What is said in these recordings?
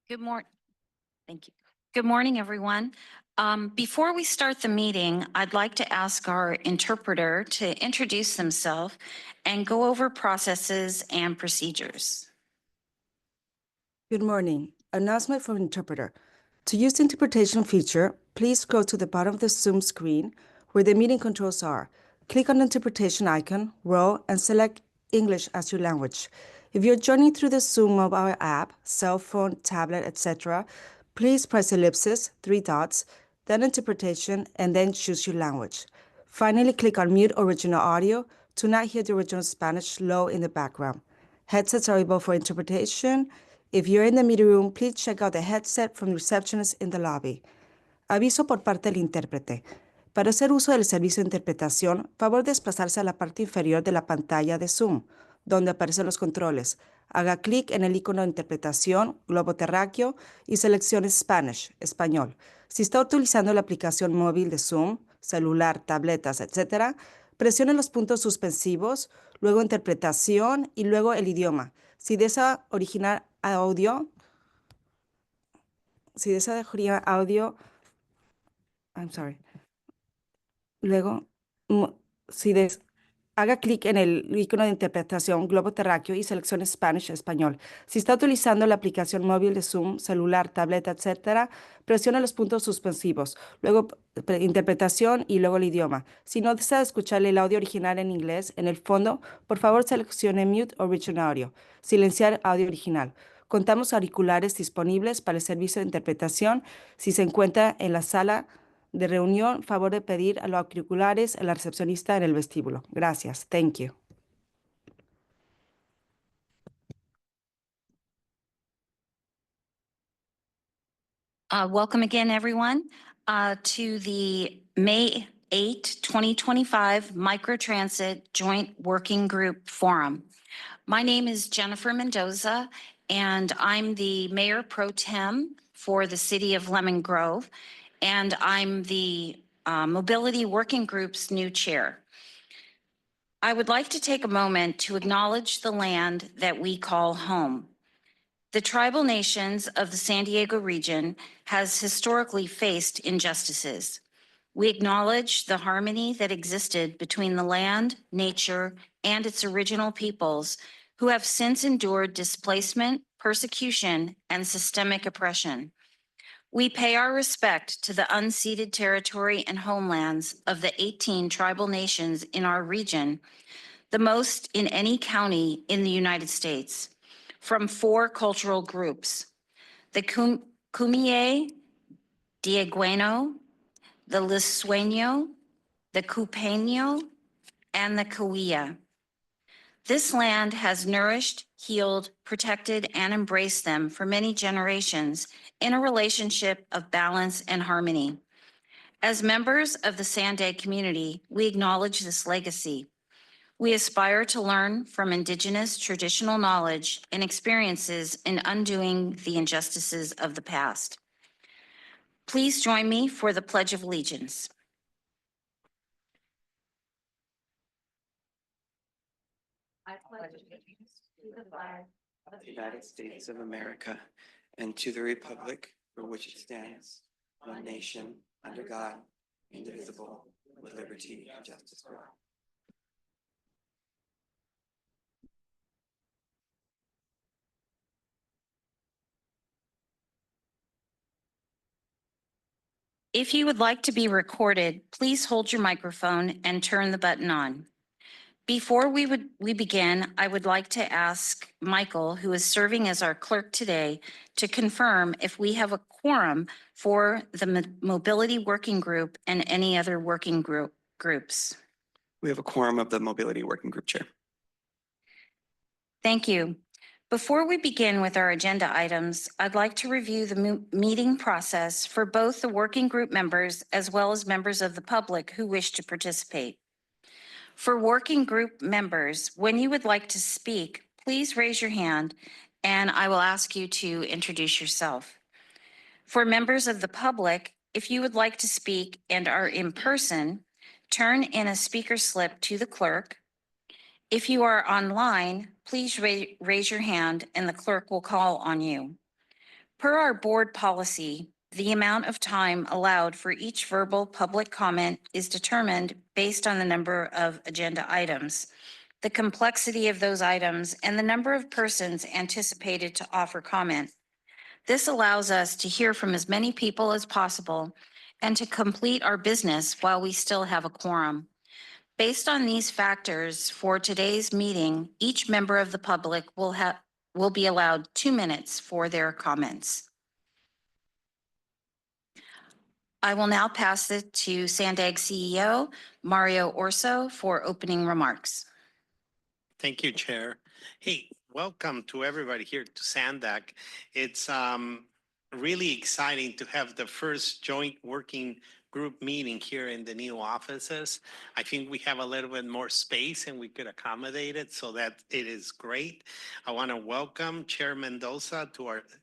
Good morning. Thank you. Good morning, everyone. Before we start the meeting, I'd like to ask our interpreter to introduce themselves and go over processes and procedures. Good morning. Announcement from interpreter. To use the interpretation feature, please go to the bottom of the Zoom screen where the meeting controls are. Click on the interpretation icon, row, and select English as your language. If you're joining through the Zoom mobile app, cell phone, tablet, etc., please press ellipsis, 3 dots, then interpretation, and then choose your language. Finally, click on mute original audio to not hear the original Spanish low in the background. Headsets are able for interpretation. If you're in the meeting room, please check out the headset from the receptionist in the lobby. Aviso por parte del intérprete. Para hacer uso del servicio de interpretación, favor desplazarse a la parte inferior de la pantalla de Zoom, donde aparecen los controles. Haga clic en el icono de interpretación, globo terráqueo, y seleccione Spanish, español. Si está utilizando la aplicación móvil de Zoom, celular, tabletas, etc., presione los puntos suspensivos, luego interpretación y luego el idioma. Si desea originar audio, luego, haga clic en el icono de interpretación globo terráqueo y seleccione Spanish español. Si está utilizando la aplicación móvil de Zoom, celular, tableta, etc., presione los puntos suspensivos, luego interpretación y luego el idioma. Si no desea escuchar el audio original en inglés, en el fondo, por favor seleccione Mute Original Audio, silenciar audio original. Contamos auriculares disponibles para el servicio de interpretación. Si se encuentra en la sala de reunión, favor de pedir a los auriculares a la recepcionista en el vestíbulo. Gracias. Thank you. Welcome again, everyone, to the May 8, 2025 Microtransit Joint Working Group Forum. My name is Jennifer Mendoza, and I'm the Mayor Pro Tem for the City of Lemon Grove, and I'm the Mobility Working Group's new chair. I would like to take a moment to acknowledge the land that we call home. The tribal nations of the San Diego region has historically faced injustices. We acknowledge the harmony that existed between the land, nature, and its original peoples who have since endured displacement, persecution, and systemic oppression. We pay our respect to the unceded territory and homelands of the 18 tribal nations in our region, the most in any county in the United States, from 4 cultural groups: the Kumeyaay, Diegueno, the Lisueño, the Cupeño, and the Cahuilla. This land has nourished, healed, protected, and embraced them for many generations in a relationship of balance and harmony. As members of the SANDAG community, we acknowledge this legacy. We aspire to learn from Indigenous traditional knowledge and experiences in undoing the injustices of the past. Please join me for the Pledge of Allegiance. I pledge allegiance to the flag of the United States of America and to the republic for which it stands, one nation, under God, indivisible, with liberty and justice for all. If you would like to be recorded, please hold your microphone and turn the button on. Before we begin, I would like to ask Michael, who is serving as our clerk today, to confirm if we have a quorum for the Mobility Working Group and any other working groups. We have a quorum of the Mobility Working Group, Chair. Thank you. Before we begin with our agenda items, I'd like to review the meeting process for both the working group members as well as members of the public who wish to participate. For working group members, when you would like to speak, please raise your hand and I will ask you to introduce yourself. For members of the public, if you would like to speak and are in person, turn in a speaker slip to the clerk. If you are online, please raise your hand and the clerk will call on you. Per our board policy, the amount of time allowed for each verbal public comment is determined based on the number of agenda items, the complexity of those items, and the number of persons anticipated to offer comment. This allows us to hear from as many people as possible and to complete our business while we still have a quorum. Based on these factors, for today's meeting, each member of the public will be allowed 2 minutes for their comments. I will now pass it to SANDAG CEO Mario Orso for opening remarks. Thank you, Chair. Hey, welcome to everybody here to SANDAG. It's really exciting to have the first joint working group meeting here in the new offices. I think we have a little bit more space and we could accommodate it, so that it is great. I want to welcome Chair Mendoza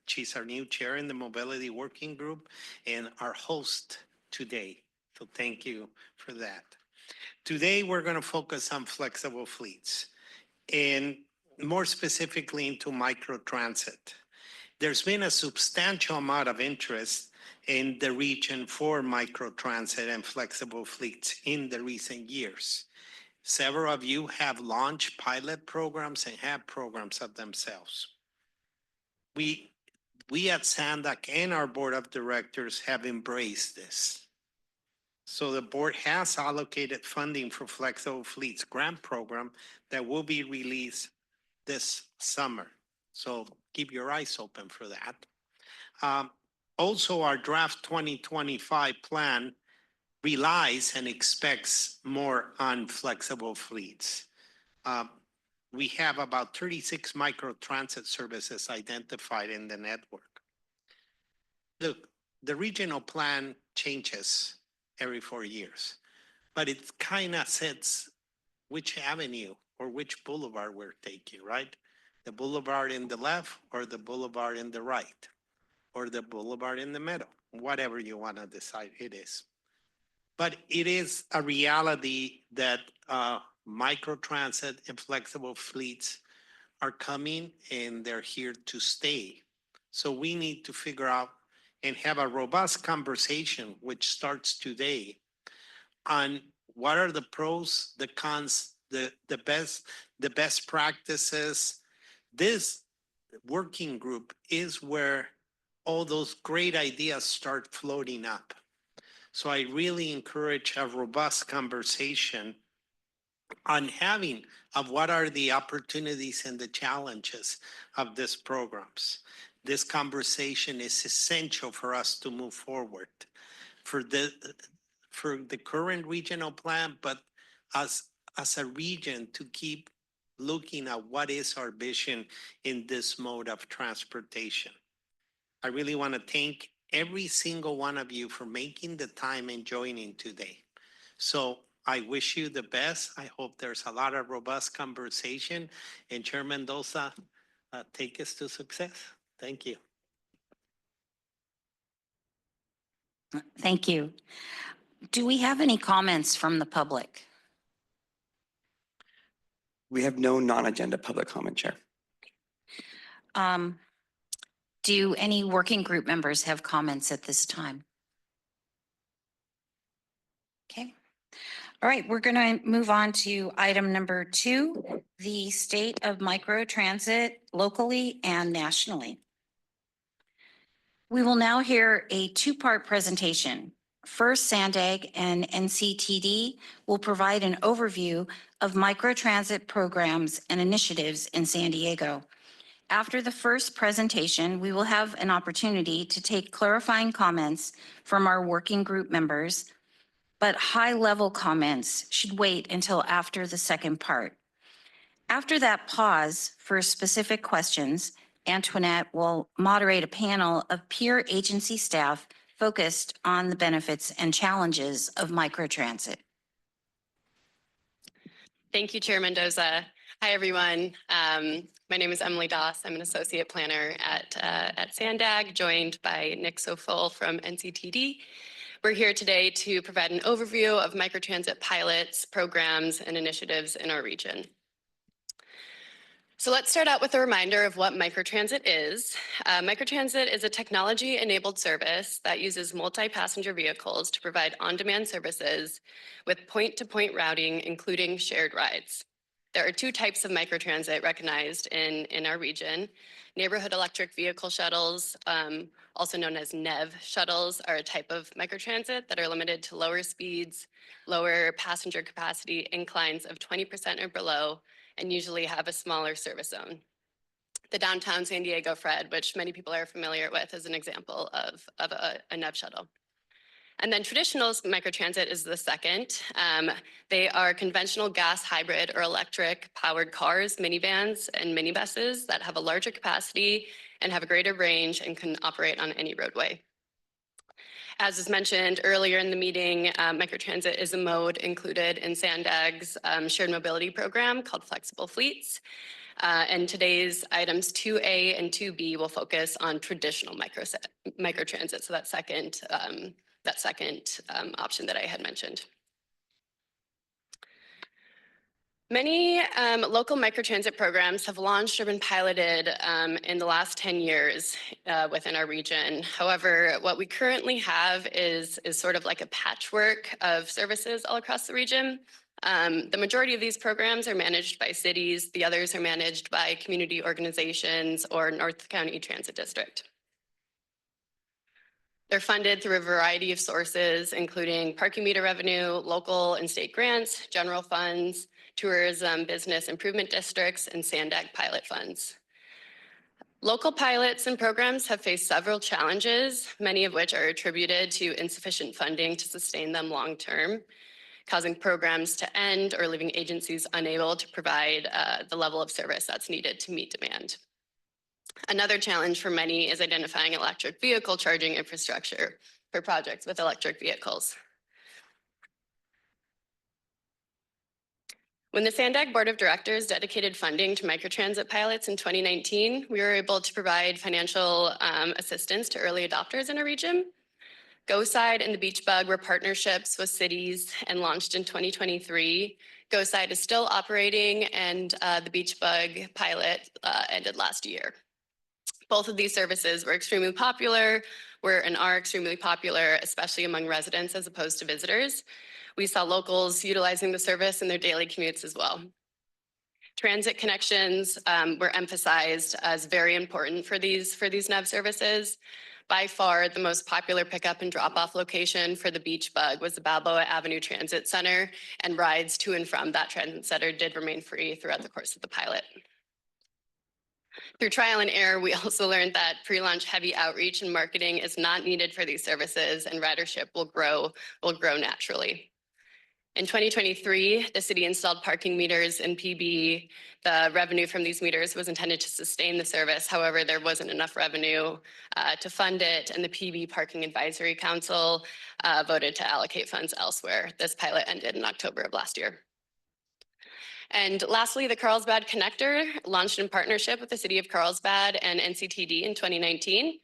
she's our new chair in the Mobility Working Group and our host today. So thank you for that. Today, we're going to focus on flexible fleets and more specifically into microtransit. There's been a substantial amount of interest in the region for microtransit and flexible fleets in the recent years. Several of you have launched pilot programs and have programs of themselves. We at SANDAG and our board of directors have embraced this. So the board has allocated funding for flexible fleets grant program that will be released this summer. So keep your eyes open for that. Also, our draft 2025 plan relies and expects more on flexible fleets. We have about 36 microtransit services identified in the network. Look, the regional plan changes every 4 years, but it kind of sets which avenue or which boulevard we're taking, right? The boulevard in the left or the boulevard in the right or the boulevard in the middle, whatever you want to decide it is. But it is a reality that microtransit and flexible fleets are coming and they're here to stay. So we need to figure out and have a robust conversation, which starts today, on what are the pros, the cons, the best practices. This working group is where all those great ideas start floating up. So I really encourage a robust conversation on having of what are the opportunities and the challenges of these programs. This conversation is essential for us to move forward for the current regional plan, but as a region to keep looking at what is our vision in this mode of transportation. I really want to thank every single one of you for making the time and joining today. So I wish you the best. I hope there's a lot of robust conversation. And Chair Mendoza, take us to success. Thank you. Thank you. Do we have any comments from the public? We have no non-agenda public comment, Chair. Do any working group members have comments at this time? Okay. All right, we're going to move on to item number 2, the state of microtransit locally and nationally. We will now hear a 2-part presentation. First, SANDAG and NCTD will provide an overview of microtransit programs and initiatives in San Diego. After the first presentation, we will have an opportunity to take clarifying comments from our working group members, but high-level comments should wait until after the second part. After that pause for specific questions, Antoinette will moderate a panel of peer agency staff focused on the benefits and challenges of microtransit. Thank you, Chair Mendoza. Hi, everyone. My name is Emily Doss. I'm an associate planner at SANDAG, joined by Nick Sofol from NCTD. We're here today to provide an overview of microtransit pilots, programs, and initiatives in our region. So let's start out with a reminder of what microtransit is. Microtransit is a technology-enabled service that uses multi-passenger vehicles to provide on-demand services with point-to-point routing, including shared rides. There are two types of microtransit recognized in our region. Neighborhood electric vehicle shuttles, also known as NEV shuttles, are a type of microtransit that are limited to lower speeds, lower passenger capacity inclines of 20% or below, and usually have a smaller service zone. The downtown San Diego Fred, which many people are familiar with, is an example of a NEV shuttle. And then traditional microtransit is the second. They are conventional gas, hybrid, or electric powered cars, minivans, and minibuses that have a larger capacity and have a greater range and can operate on any roadway. As was mentioned earlier in the meeting, microtransit is a mode included in SANDAG's shared mobility program called Flexible Fleets. And today's items 2A and 2B will focus on traditional microtransit, so that second option that I had mentioned. Many local microtransit programs have launched or been piloted in the last 10 years within our region. However, what we currently have is sort of like a patchwork of services all across the region. The majority of these programs are managed by cities. The others are managed by community organizations or North County Transit District. They're funded through a variety of sources, including parking meter revenue, local and state grants, general funds, tourism, business improvement districts, and SANDAG pilot funds. Local pilots and programs have faced several challenges, many of which are attributed to insufficient funding to sustain them long term, causing programs to end or leaving agencies unable to provide the level of service that's needed to meet demand. Another challenge for many is identifying electric vehicle charging infrastructure for projects with electric vehicles. When the SANDAG Board of Directors dedicated funding to microtransit pilots in 2019, we were able to provide financial assistance to early adopters in our region. GoSide and the Beach Bug were partnerships with cities and launched in 2023. GoSide is still operating, and the Beach Bug pilot ended last year. Both of these services were extremely popular, and are extremely popular, especially among residents as opposed to visitors. We saw locals utilizing the service in their daily commutes as well. Transit connections were emphasized as very important for these NEV services. By far, the most popular pickup and drop-off location for the Beach Bug was the Balboa Avenue Transit Center, and rides to and from that transit center did remain free throughout the course of the pilot. Through trial and error, we also learned that pre-launch heavy outreach and marketing is not needed for these services, and ridership will grow naturally. In 2023, the city installed parking meters in PB. The revenue from these meters was intended to sustain the service. However, there wasn't enough revenue to fund it, and the PB Parking Advisory Council voted to allocate funds elsewhere. This pilot ended in October of last year. And lastly, the Carlsbad Connector launched in partnership with the City of Carlsbad and NCTD in 2019.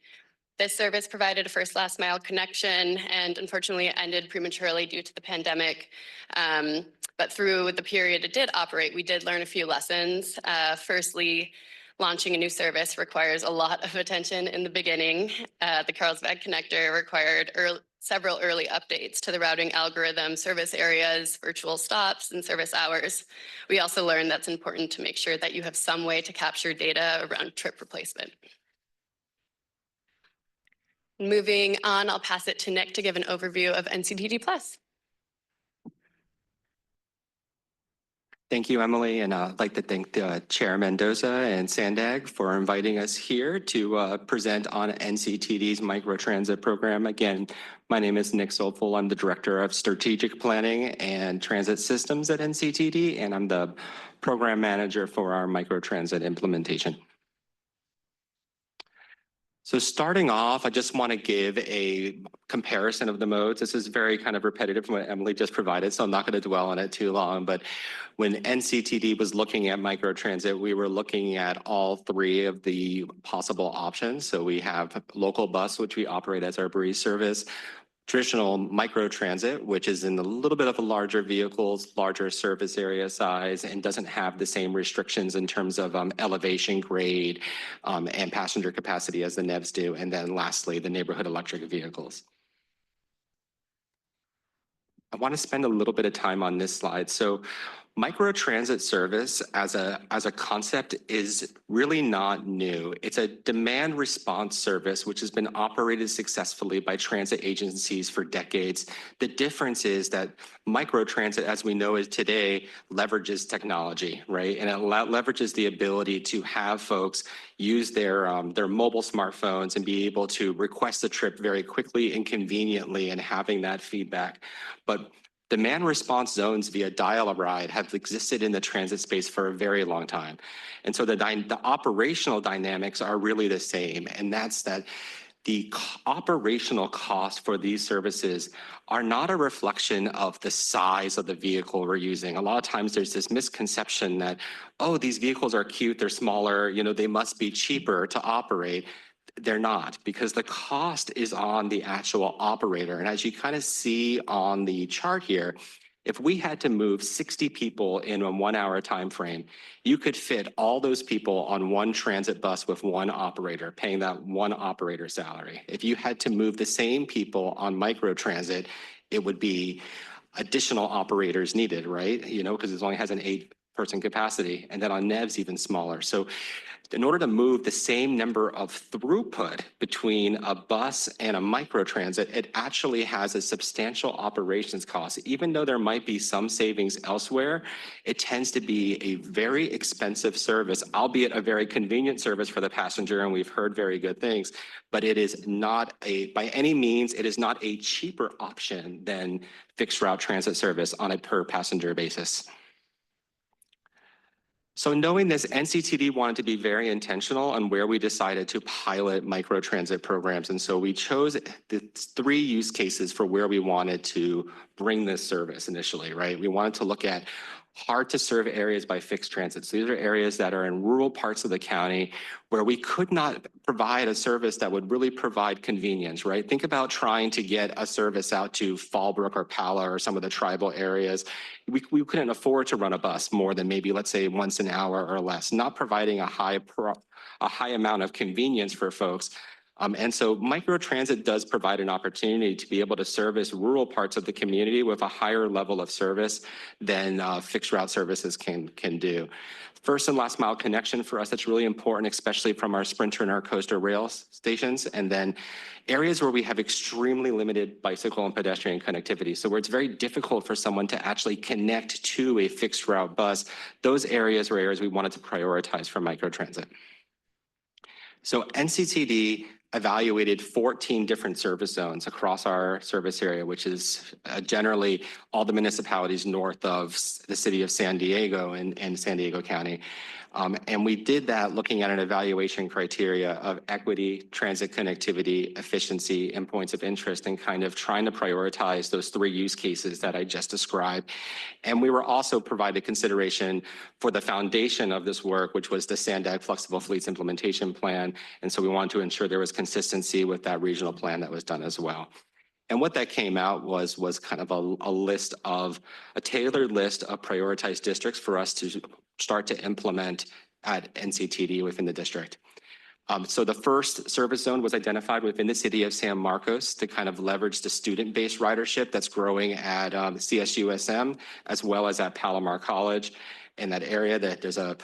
This service provided a first last mile connection and unfortunately ended prematurely due to the pandemic. But through the period it did operate, we did learn a few lessons. Firstly, launching a new service requires a lot of attention in the beginning. The Carlsbad Connector required several early updates to the routing algorithm, service areas, virtual stops, and service hours. We also learned that's important to make sure that you have some way to capture data around trip replacement. Moving on, I'll pass it to Nick to give an overview of NCTD+. Thank you, Emily, and I'd like to thank Chair Mendoza and SANDAG for inviting us here to present on NCTD's microtransit program. Again, my name is Nick Soulful. I'm the Director of Strategic Planning and Transit Systems at NCTD, and I'm the Program Manager for our microtransit implementation. So starting off, I just want to give a comparison of the modes. This is very kind of repetitive from what Emily just provided, so I'm not going to dwell on it too long. But when NCTD was looking at microtransit, we were looking at all three of the possible options. So we have local bus, which we operate as our breeze service, traditional microtransit, which is in a little bit of a larger vehicles, larger surface area size, and doesn't have the same restrictions in terms of elevation grade and passenger capacity as the NEVs do. And then lastly, the neighborhood electric vehicles. I want to spend a little bit of time on this slide. So microtransit service as a concept is really not new. It's a demand response service which has been operated successfully by transit agencies for decades. The difference is that microtransit, as we know it today, leverages technology, right? And it leverages the ability to have folks use their mobile smartphones and be able to request a trip very quickly and conveniently and having that feedback. But demand response zones via dial-a-ride have existed in the transit space for a very long time. And so the operational dynamics are really the same. And that's that the operational costs for these services are not a reflection of the size of the vehicle we're using. A lot of times there's this misconception that, oh, these vehicles are cute, they're smaller, you know, they must be cheaper to operate. They're not, because the cost is on the actual operator. And as you kind of see on the chart here, if we had to move 60 people in a 1 hour time frame, you could fit all those people on one transit bus with one operator, paying that one operator salary. If you had to move the same people on microtransit, it would be additional operators needed, right? You know, because it only has an 8-person capacity, and then on NEVs even smaller. So in order to move the same number of throughput between a bus and a microtransit, it actually has a substantial operations cost. Even though there might be some savings elsewhere, it tends to be a very expensive service, albeit a very convenient service for the passenger, and we've heard very good things, but it is not by any means, it is not a cheaper option than fixed route transit service on a per passenger basis. So knowing this, NCTD wanted to be very intentional on where we decided to pilot microtransit programs. And so we chose the 3 use cases for where we wanted to bring this service initially, right? We wanted to look at hard to serve areas by fixed transit. So these are areas that are in rural parts of the county where we could not provide a service that would really provide convenience, right? Think about trying to get a service out to Fallbrook or Pala or some of the tribal areas. We couldn't afford to run a bus more than maybe, let's say, once an hour or less, not providing a high amount of convenience for folks. And so microtransit does provide an opportunity to be able to service rural parts of the community with a higher level of service than fixed route services can do. First and last mile connection for us, that's really important, especially from our Sprinter and our Coaster rail stations. And then areas where we have extremely limited bicycle and pedestrian connectivity. So where it's very difficult for someone to actually connect to a fixed route bus, those areas were areas we wanted to prioritize for microtransit. So NCTD evaluated 14 different service zones across our service area, which is generally all the municipalities north of the city of San Diego and San Diego County. And we did that looking at an evaluation criteria of equity, transit connectivity, efficiency, and points of interest, and kind of trying to prioritize those 3 use cases that I just described. And we were also provided consideration for the foundation of this work, which was the SANDAG Flexible Fleets Implementation Plan. And so we wanted to ensure there was consistency with that regional plan that was done as well. And what that came out was kind of a tailored list of prioritized districts for us to start to implement at NCTD within the district. So the first service zone was identified within the city of San Marcos to kind of leverage the student-based ridership that's growing at CSUSM, as well as at Palomar College. In that area, that there's a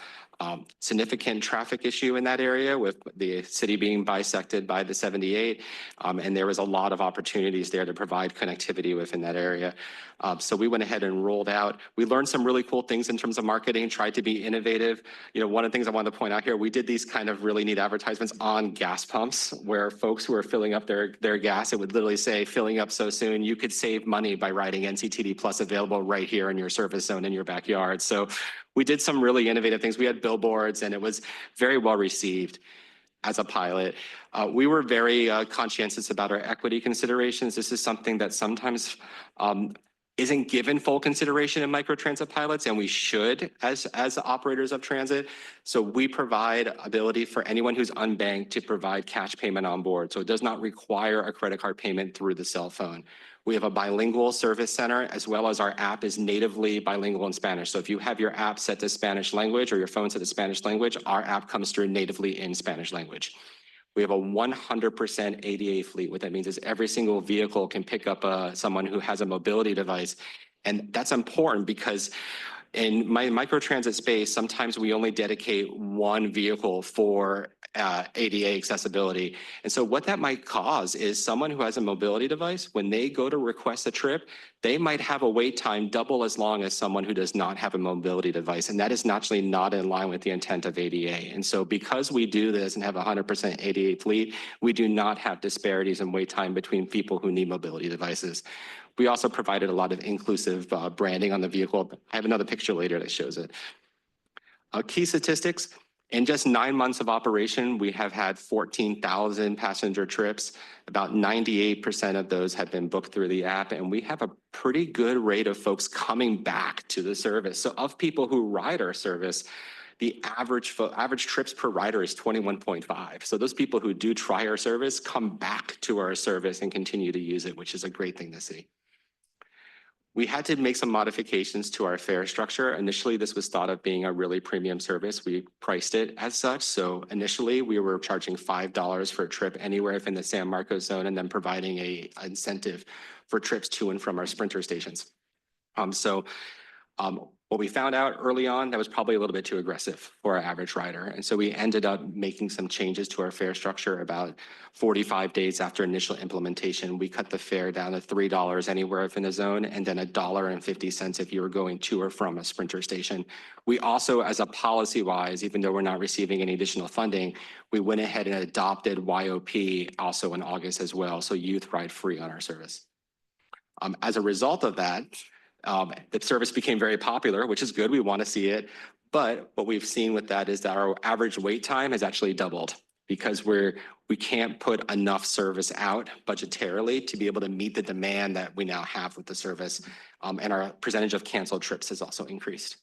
significant traffic issue in that area with the city being bisected by the 78. And there was a lot of opportunities there to provide connectivity within that area. So we went ahead and rolled out. We learned some really cool things in terms of marketing, tried to be innovative. You know, one of the things I wanted to point out here, we did these kind of really neat advertisements on gas pumps where folks who are filling up their gas, it would literally say, filling up so soon, you could save money by riding NCTD Plus available right here in your service zone in your backyard. So we did some really innovative things. We had billboards and it was very well received as a pilot. We were very conscientious about our equity considerations. This is something that sometimes isn't given full consideration in microtransit pilots, and we should as operators of transit. So we provide ability for anyone who's unbanked to provide cash payment on board. So it does not require a credit card payment through the cell phone. We have a bilingual service center, as well as our app is natively bilingual in Spanish. So if you have your app set to Spanish language or your phone set to Spanish language, our app comes through natively in Spanish language. We have a 100% ADA fleet. What that means is every single vehicle can pick up someone who has a mobility device. And that's important because in my microtransit space, sometimes we only dedicate one vehicle for ADA accessibility. And so what that might cause is someone who has a mobility device, when they go to request a trip, they might have a wait time double as long as someone who does not have a mobility device. And that is naturally not in line with the intent of ADA. And so because we do this and have a 100% ADA fleet, we do not have disparities in wait time between people who need mobility devices. We also provided a lot of inclusive branding on the vehicle. I have another picture later that shows it. Key statistics, in just 9 months of operation, we have had 14,000 passenger trips. About 98% of those have been booked through the app, and we have a pretty good rate of folks coming back to the service. So of people who ride our service, the average trips per rider is 21.5. So those people who do try our service come back to our service and continue to use it, which is a great thing to see. We had to make some modifications to our fare structure. Initially, this was thought of being a really premium service. We priced it as such. So initially, we were charging $5 for a trip anywhere within the San Marcos zone, and then providing an incentive for trips to and from our Sprinter stations. What we found out early on, that was probably a little bit too aggressive for our average rider. And so we ended up making some changes to our fare structure about 45 days after initial implementation. We cut the fare down to $3 anywhere within the zone, and then $1.50 if you were going to or from a Sprinter station. We also, as a policy-wise, even though we're not receiving any additional funding, we went ahead and adopted YOP also in August as well. So youth ride free on our service. As a result of that, the service became very popular, which is good. We want to see it. But what we've seen with that is that our average wait time has actually doubled because we can't put enough service out budgetarily to be able to meet the demand that we now have with the service. And our percentage of canceled trips has also increased.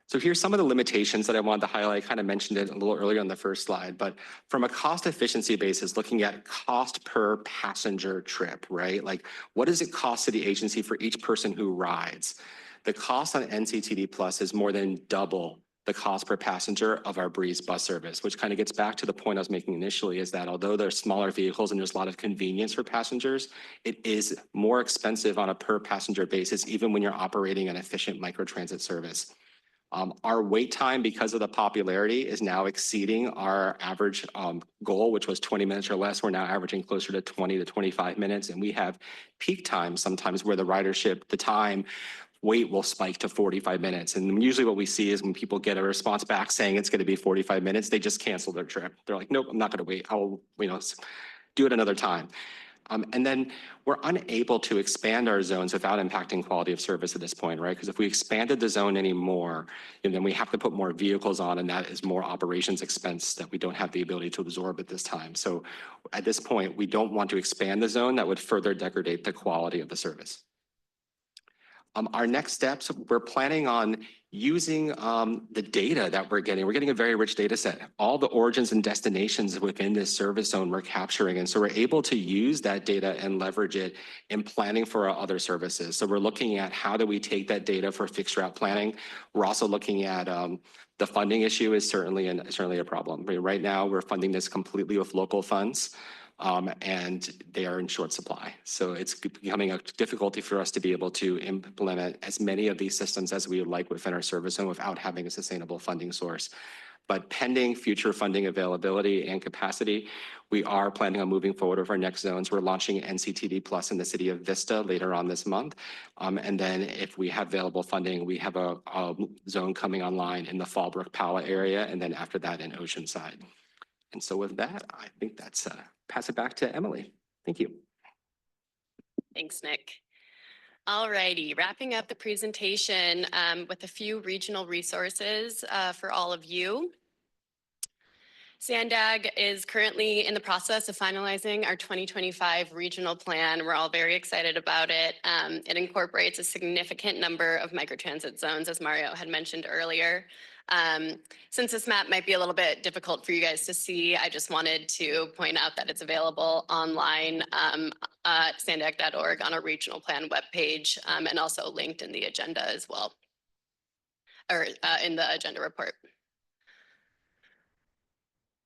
So here's some of the limitations that I wanted to highlight. I kind of mentioned it a little earlier on the first slide, but from a cost efficiency basis, looking at cost per passenger trip, right? Like what does it cost to the agency for each person who rides? The cost on NCTD Plus is more than double the cost per passenger of our Breeze bus service, which kind of gets back to the point I was making initially, is that although they're smaller vehicles and there's a lot of convenience for passengers, it is more expensive on a per passenger basis, even when you're operating an efficient microtransit service. Our wait time, because of the popularity, is now exceeding our average goal, which was 20 minutes or less. We're now averaging closer to 20 to 25 minutes. And we have peak times sometimes where the ridership, the time wait will spike to 45 minutes. And usually what we see is when people get a response back saying it's going to be 45 minutes, they just cancel their trip. They're like, nope, I'm not going to wait. I'll do it another time. And then we're unable to expand our zones without impacting quality of service at this point, right? Because if we expanded the zone anymore, then we have to put more vehicles on, and that is more operations expense that we don't have the ability to absorb at this time. So at this point, we don't want to expand the zone. That would further degrade the quality of the service. Our next steps, we're planning on using the data that we're getting. We're getting a very rich data set. All the origins and destinations within this service zone we're capturing. And so we're able to use that data and leverage it in planning for our other services. So we're looking at how do we take that data for fixed route planning. We're also looking at the funding issue is certainly a problem. I mean, right now, we're funding this completely with local funds. And they are in short supply. So it's becoming a difficulty for us to be able to implement as many of these systems as we would like within our service zone without having a sustainable funding source. But pending future funding availability and capacity, we are planning on moving forward with our next zones. We're launching NCTD Plus in the city of Vista later on this month. And then if we have available funding, we have a zone coming online in the Fallbrook Pala area, and then after that in Oceanside. And so with that, I think that's pass it back to Emily. Thank you. Thanks, Nick. All righty, wrapping up the presentation with a few regional resources for all of you. SANDAG is currently in the process of finalizing our 2025 regional plan. We're all very excited about it. It incorporates a significant number of microtransit zones, as Mario had mentioned earlier. Since this map might be a little bit difficult for you guys to see, I just wanted to point out that it's available online at sandag.org on a regional plan webpage, and also linked in the agenda as well, or in the agenda report.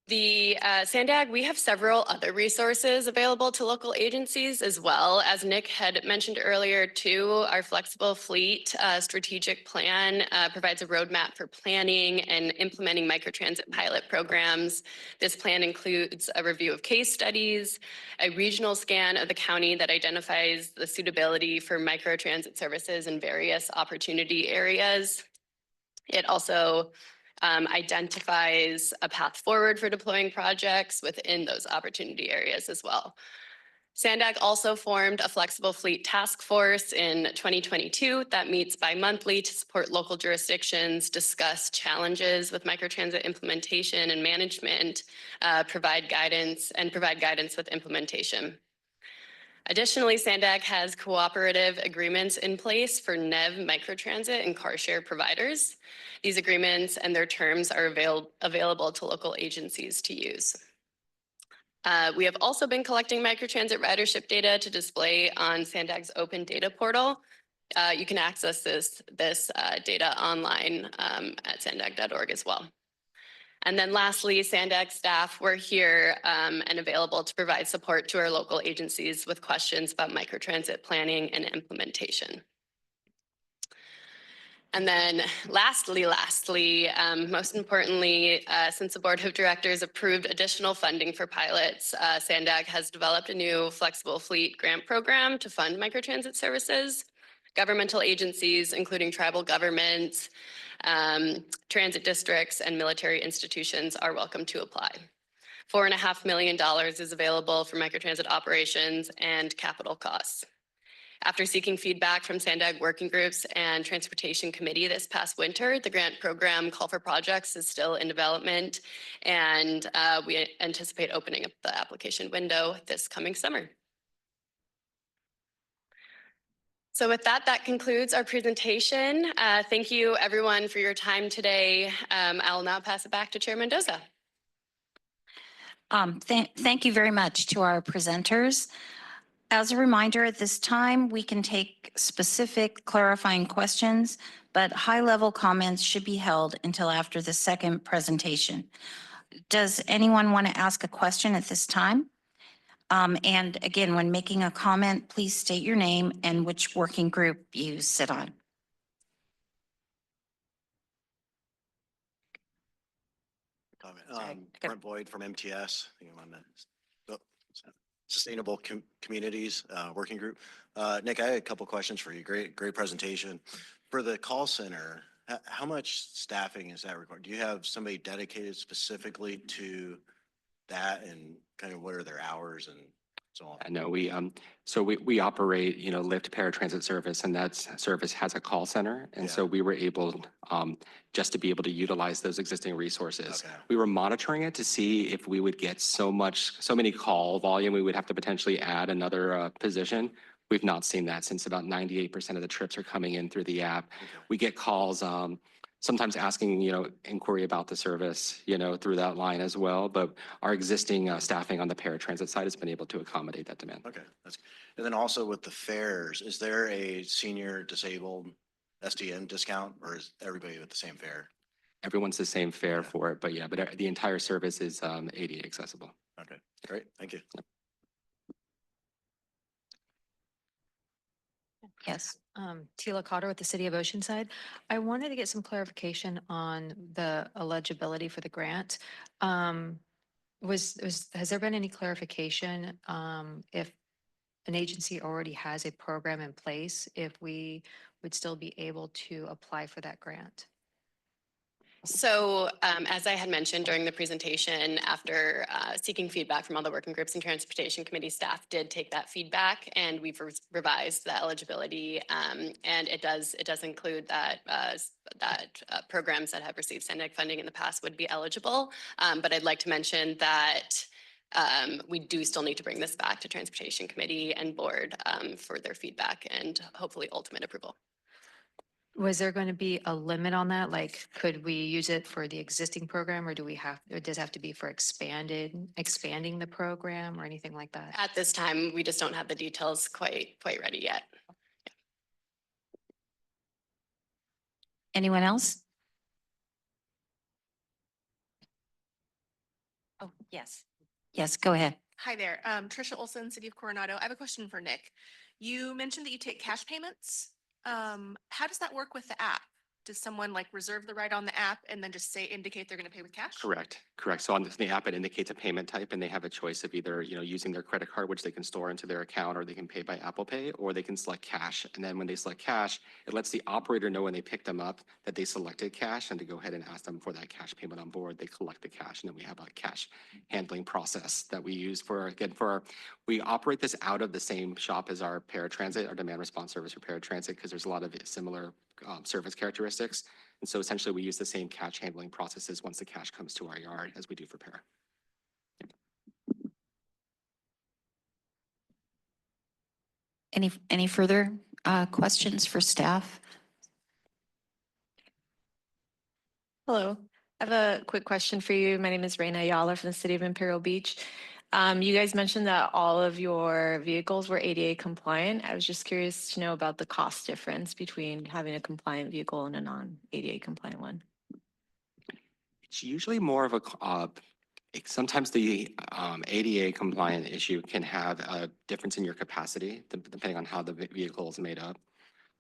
The SANDAG, we have several other resources available to local agencies as well. As Nick had mentioned earlier too, our flexible fleet strategic plan provides a roadmap for planning and implementing microtransit pilot programs. This plan includes a review of case studies, a regional scan of the county that identifies the suitability for microtransit services in various opportunity areas. It also identifies a path forward for deploying projects within those opportunity areas as well. SANDAG also formed a flexible fleet task force in 2022 that meets bi-monthly to support local jurisdictions, discuss challenges with microtransit implementation and management, provide guidance with implementation. Additionally, SANDAG has cooperative agreements in place for NEV microtransit and car share providers. These agreements and their terms are available to local agencies to use. We have also been collecting microtransit ridership data to display on SANDAG's open data portal. You can access this data online at sandag.org as well. And then lastly, SANDAG staff were here and available to provide support to our local agencies with questions about microtransit planning and implementation. And then lastly, most importantly, since the Board of Directors approved additional funding for pilots, SANDAG has developed a new flexible fleet grant program to fund microtransit services. Governmental agencies, including tribal governments, transit districts, and military institutions are welcome to apply. $4.5 million is available for microtransit operations and capital costs. After seeking feedback from SANDAG working groups and Transportation Committee this past winter, the grant program Call for Projects is still in development, and we anticipate opening up the application window this coming summer. So with that, that concludes our presentation. Thank you everyone for your time today. I'll now pass it back to Chair Mendoza. Thank you very much to our presenters. As a reminder, at this time, we can take specific clarifying questions, but high-level comments should be held until after the second presentation. Does anyone want to ask a question at this time? And again, when making a comment, please state your name and which working group you sit on. Brent Boyd from MTS, I think I'm on the Sustainable Communities Working Group. Nick, I had a couple questions for you. Great presentation. For the call center, how much staffing is that required? Do you have somebody dedicated specifically to that, and kind of what are their hours and so on? No, we operate, Lyft paratransit service, and that service has a call center. And so we were able just to be able to utilize those existing resources. Okay. We were monitoring it to see if we would get so many call volume, we would have to potentially add another position. We've not seen that, since about 98% of the trips are coming in through the app. Okay. We get calls, sometimes asking, inquiry about the service, through that line as well. But our existing staffing on the paratransit side has been able to accommodate that demand. Okay. And then also with the fares, is there a senior disabled SDN discount, or is everybody with the same fare? Everyone's the same fare for it, but the entire service is ADA accessible. Okay, great. Thank you. Yes. Tila Cotter with the City of Oceanside. I wanted to get some clarification on the eligibility for the grant. Has there been any clarification if an agency already has a program in place, if we would still be able to apply for that grant? So as I had mentioned during the presentation, after seeking feedback from all the working groups and transportation committee staff did take that feedback, and we've revised the eligibility, and it does include that programs that have received SANDAG funding in the past would be eligible. But I'd like to mention that we do still need to bring this back to transportation committee and board for their feedback and hopefully ultimate approval. Was there going to be a limit on that? Like, could we use it for the existing program, or do we have, or does it have to be for expanding the program or anything like that? At this time, we just don't have the details quite ready yet. Anyone else? Oh, yes. Yes, go ahead. Hi there, Trisha Olson, City of Coronado. I have a question for Nick. You mentioned that you take cash payments. How does that work with the app? Does someone like reserve the right on the app and then just indicate they're going to pay with cash? Correct. So on the app, it indicates a payment type, and they have a choice of either, using their credit card, which they can store into their account, or they can pay by Apple Pay, or they can select cash. And then when they select cash, it lets the operator know when they pick them up that they selected cash, and to go ahead and ask them for that cash payment on board. They collect the cash, and then we have a cash handling process that we use we operate this out of the same shop as our paratransit, our demand response service for paratransit, because there's a lot of similar service characteristics. And so essentially we use the same cash handling processes once the cash comes to our yard as we do for para. Any further questions for staff? Hello, I have a quick question for you. My name is Raina Ayala from the city of Imperial Beach. You guys mentioned that all of your vehicles were ADA compliant. I was just curious to know about the cost difference between having a compliant vehicle and a non-ADA compliant one. It's usually more of sometimes the ADA compliant issue can have a difference in your capacity depending on how the vehicle is made up.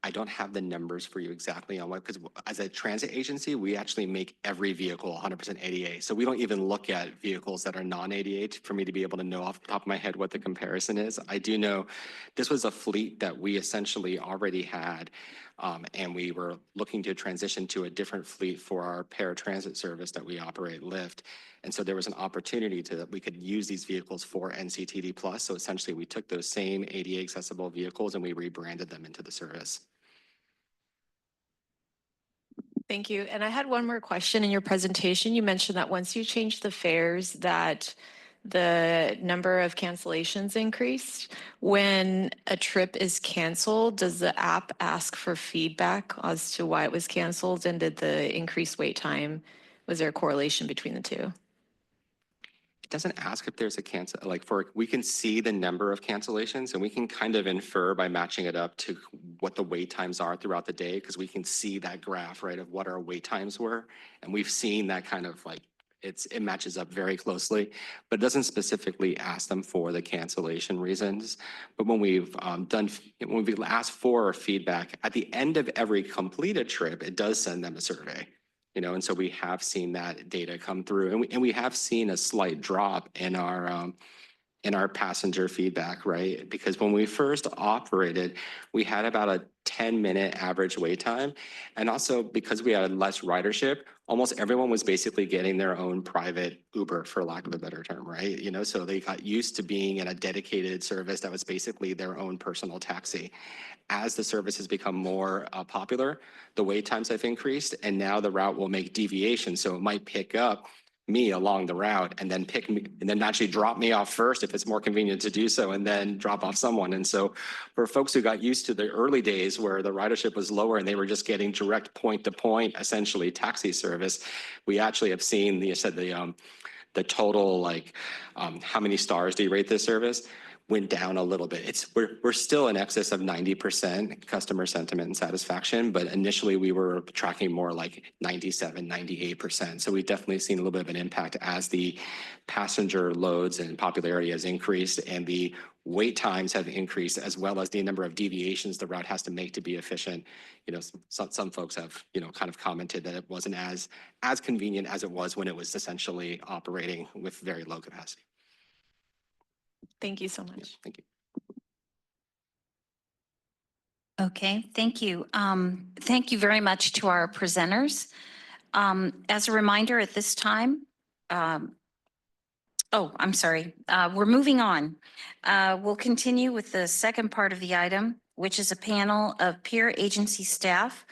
I don't have the numbers for you exactly on what, because as a transit agency, we actually make every vehicle 100% ADA. So we don't even look at vehicles that are non-ADA for me to be able to know off the top of my head what the comparison is. I do know this was a fleet that we essentially already had, and we were looking to transition to a different fleet for our paratransit service that we operate, Lyft. And so there was an opportunity that we could use these vehicles for NCTD Plus. So essentially we took those same ADA accessible vehicles and we rebranded them into the service. Thank you. And I had one more question. In your presentation, you mentioned that once you changed the fares, that the number of cancellations increased. When a trip is canceled, does the app ask for feedback as to why it was canceled? And did the increased wait time, was there a correlation between the two? It doesn't ask if there's a cancel, we can see the number of cancellations, and we can kind of infer by matching it up to what the wait times are throughout the day, because we can see that graph, right, of what our wait times were. And we've seen that kind of it matches up very closely, but it doesn't specifically ask them for the cancellation reasons. But when we've asked for feedback at the end of every completed trip, it does send them a survey. And so we have seen that data come through, and we have seen a slight drop in our passenger feedback, right? Because when we first operated, we had about a 10-minute average wait time. And also because we had less ridership, almost everyone was basically getting their own private Uber, for lack of a better term, right? So they got used to being in a dedicated service that was basically their own personal taxi. As the service has become more popular, the wait times have increased, and now the route will make deviations. So it might pick up me along the route and then pick me and then actually drop me off first if it's more convenient to do so, and then drop off someone. And so for folks who got used to the early days where the ridership was lower and they were just getting direct point to point, essentially taxi service, we actually have seen the total, how many stars do you rate this service? Went down a little bit. We're still in excess of 90% customer sentiment and satisfaction, but initially we were tracking more like 97, 98%. So we've definitely seen a little bit of an impact as the passenger loads and popularity has increased, and the wait times have increased, as well as the number of deviations the route has to make to be efficient. Some folks have, kind of commented that it wasn't as convenient as it was when it was essentially operating with very low capacity. Thank you so much. Thank you. Okay, thank you. Thank you very much to our presenters. As a reminder at this time, I'm sorry. We're moving on. We'll continue with the second part of the item, which is a panel of peer agency staff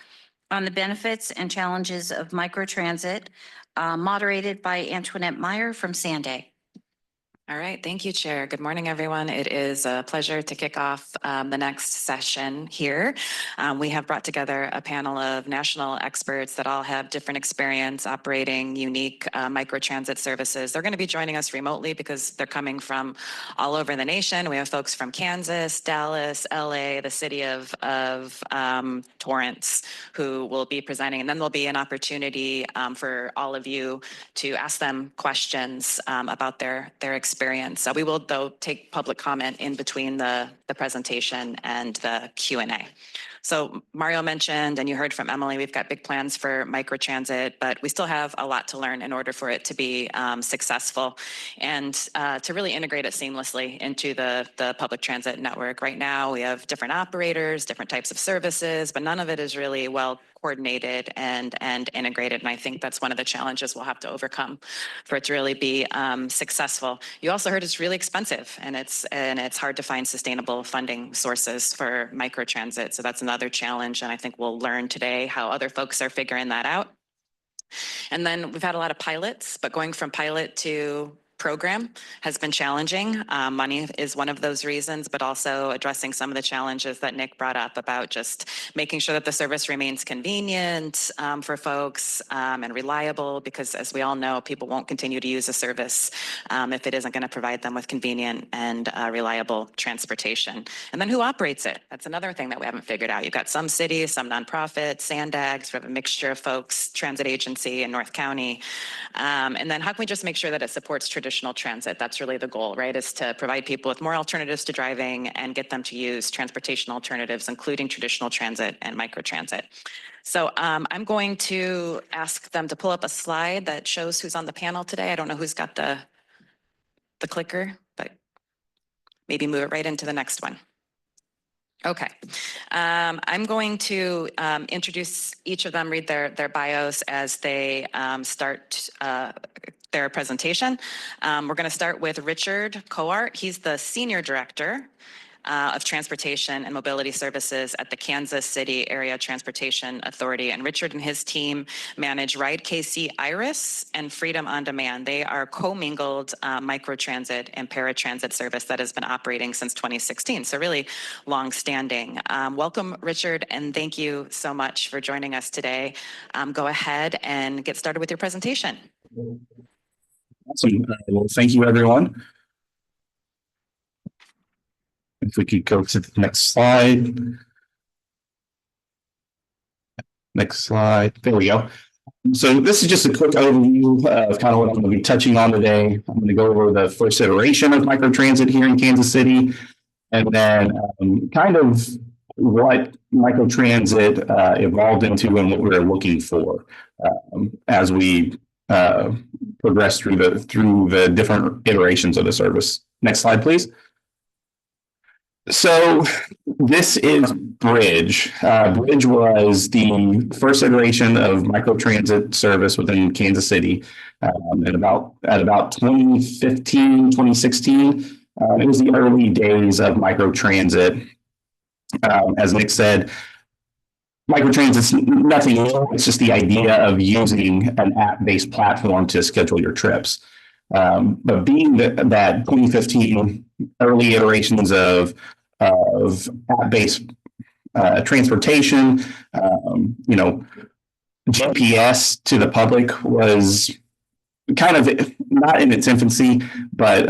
on the benefits and challenges of microtransit, moderated by Antoinette Meyer from SANDAG. All right, thank you, Chair. Good morning, everyone. It is a pleasure to kick off the next session here. We have brought together a panel of national experts that all have different experience operating unique microtransit services. They're going to be joining us remotely because they're coming from all over the nation. We have folks from Kansas, Dallas, LA, the city of Torrance, who will be presenting. And then there'll be an opportunity for all of you to ask them questions about their experience. We will, though, take public comment in between the presentation and the Q&A. So Mario mentioned, and you heard from Emily, we've got big plans for microtransit, but we still have a lot to learn in order for it to be successful and to really integrate it seamlessly into the public transit network. Right now, we have different operators, different types of services, but none of it is really well coordinated and integrated. And I think that's one of the challenges we'll have to overcome for it to really be successful. You also heard it's really expensive, and it's hard to find sustainable funding sources for microtransit. So that's another challenge, and I think we'll learn today how other folks are figuring that out. And then we've had a lot of pilots, but going from pilot to program has been challenging. Money is one of those reasons, but also addressing some of the challenges that Nick brought up about just making sure that the service remains convenient for folks and reliable, because as we all know, people won't continue to use a service if it isn't going to provide them with convenient and reliable transportation. And then who operates it? That's another thing that we haven't figured out. You've got some cities, some nonprofits, SANDAGs, we have a mixture of folks, transit agency in North County. And then how can we just make sure that it supports traditional transit? That's really the goal, right? Is to provide people with more alternatives to driving and get them to use transportation alternatives, including traditional transit and microtransit. So I'm going to ask them to pull up a slide that shows who's on the panel today. I don't know who's got the clicker, but maybe move it right into the next one. Okay, I'm going to introduce each of them, read their bios as they start their presentation. We're going to start with Richard Coart. He's the Senior Director of Transportation and Mobility Services at the Kansas City Area Transportation Authority. And Richard and his team manage Ride KC Iris and Freedom on Demand. They are commingled microtransit and paratransit service that has been operating since 2016. So really long-standing. Welcome, Richard, and thank you so much for joining us today. Go ahead and get started with your presentation. Awesome. Well, thank you, everyone. If we could go to the next slide. Next slide. There we go. So this is just a quick overview of kind of what I'm going to be touching on today. I'm going to go over the first iteration of microtransit here in Kansas City, and then kind of what microtransit evolved into and what we were looking for as we progress through the different iterations of the service. Next slide, please. So this is Bridge. Bridge was the first iteration of microtransit service within Kansas City at about 2015, 2016. It was the early days of microtransit. As Nick said, microtransit's nothing new. It's just the idea of using an app-based platform to schedule your trips. But being that 2015 early iterations of app-based transportation, GPS to the public was kind of not in its infancy, but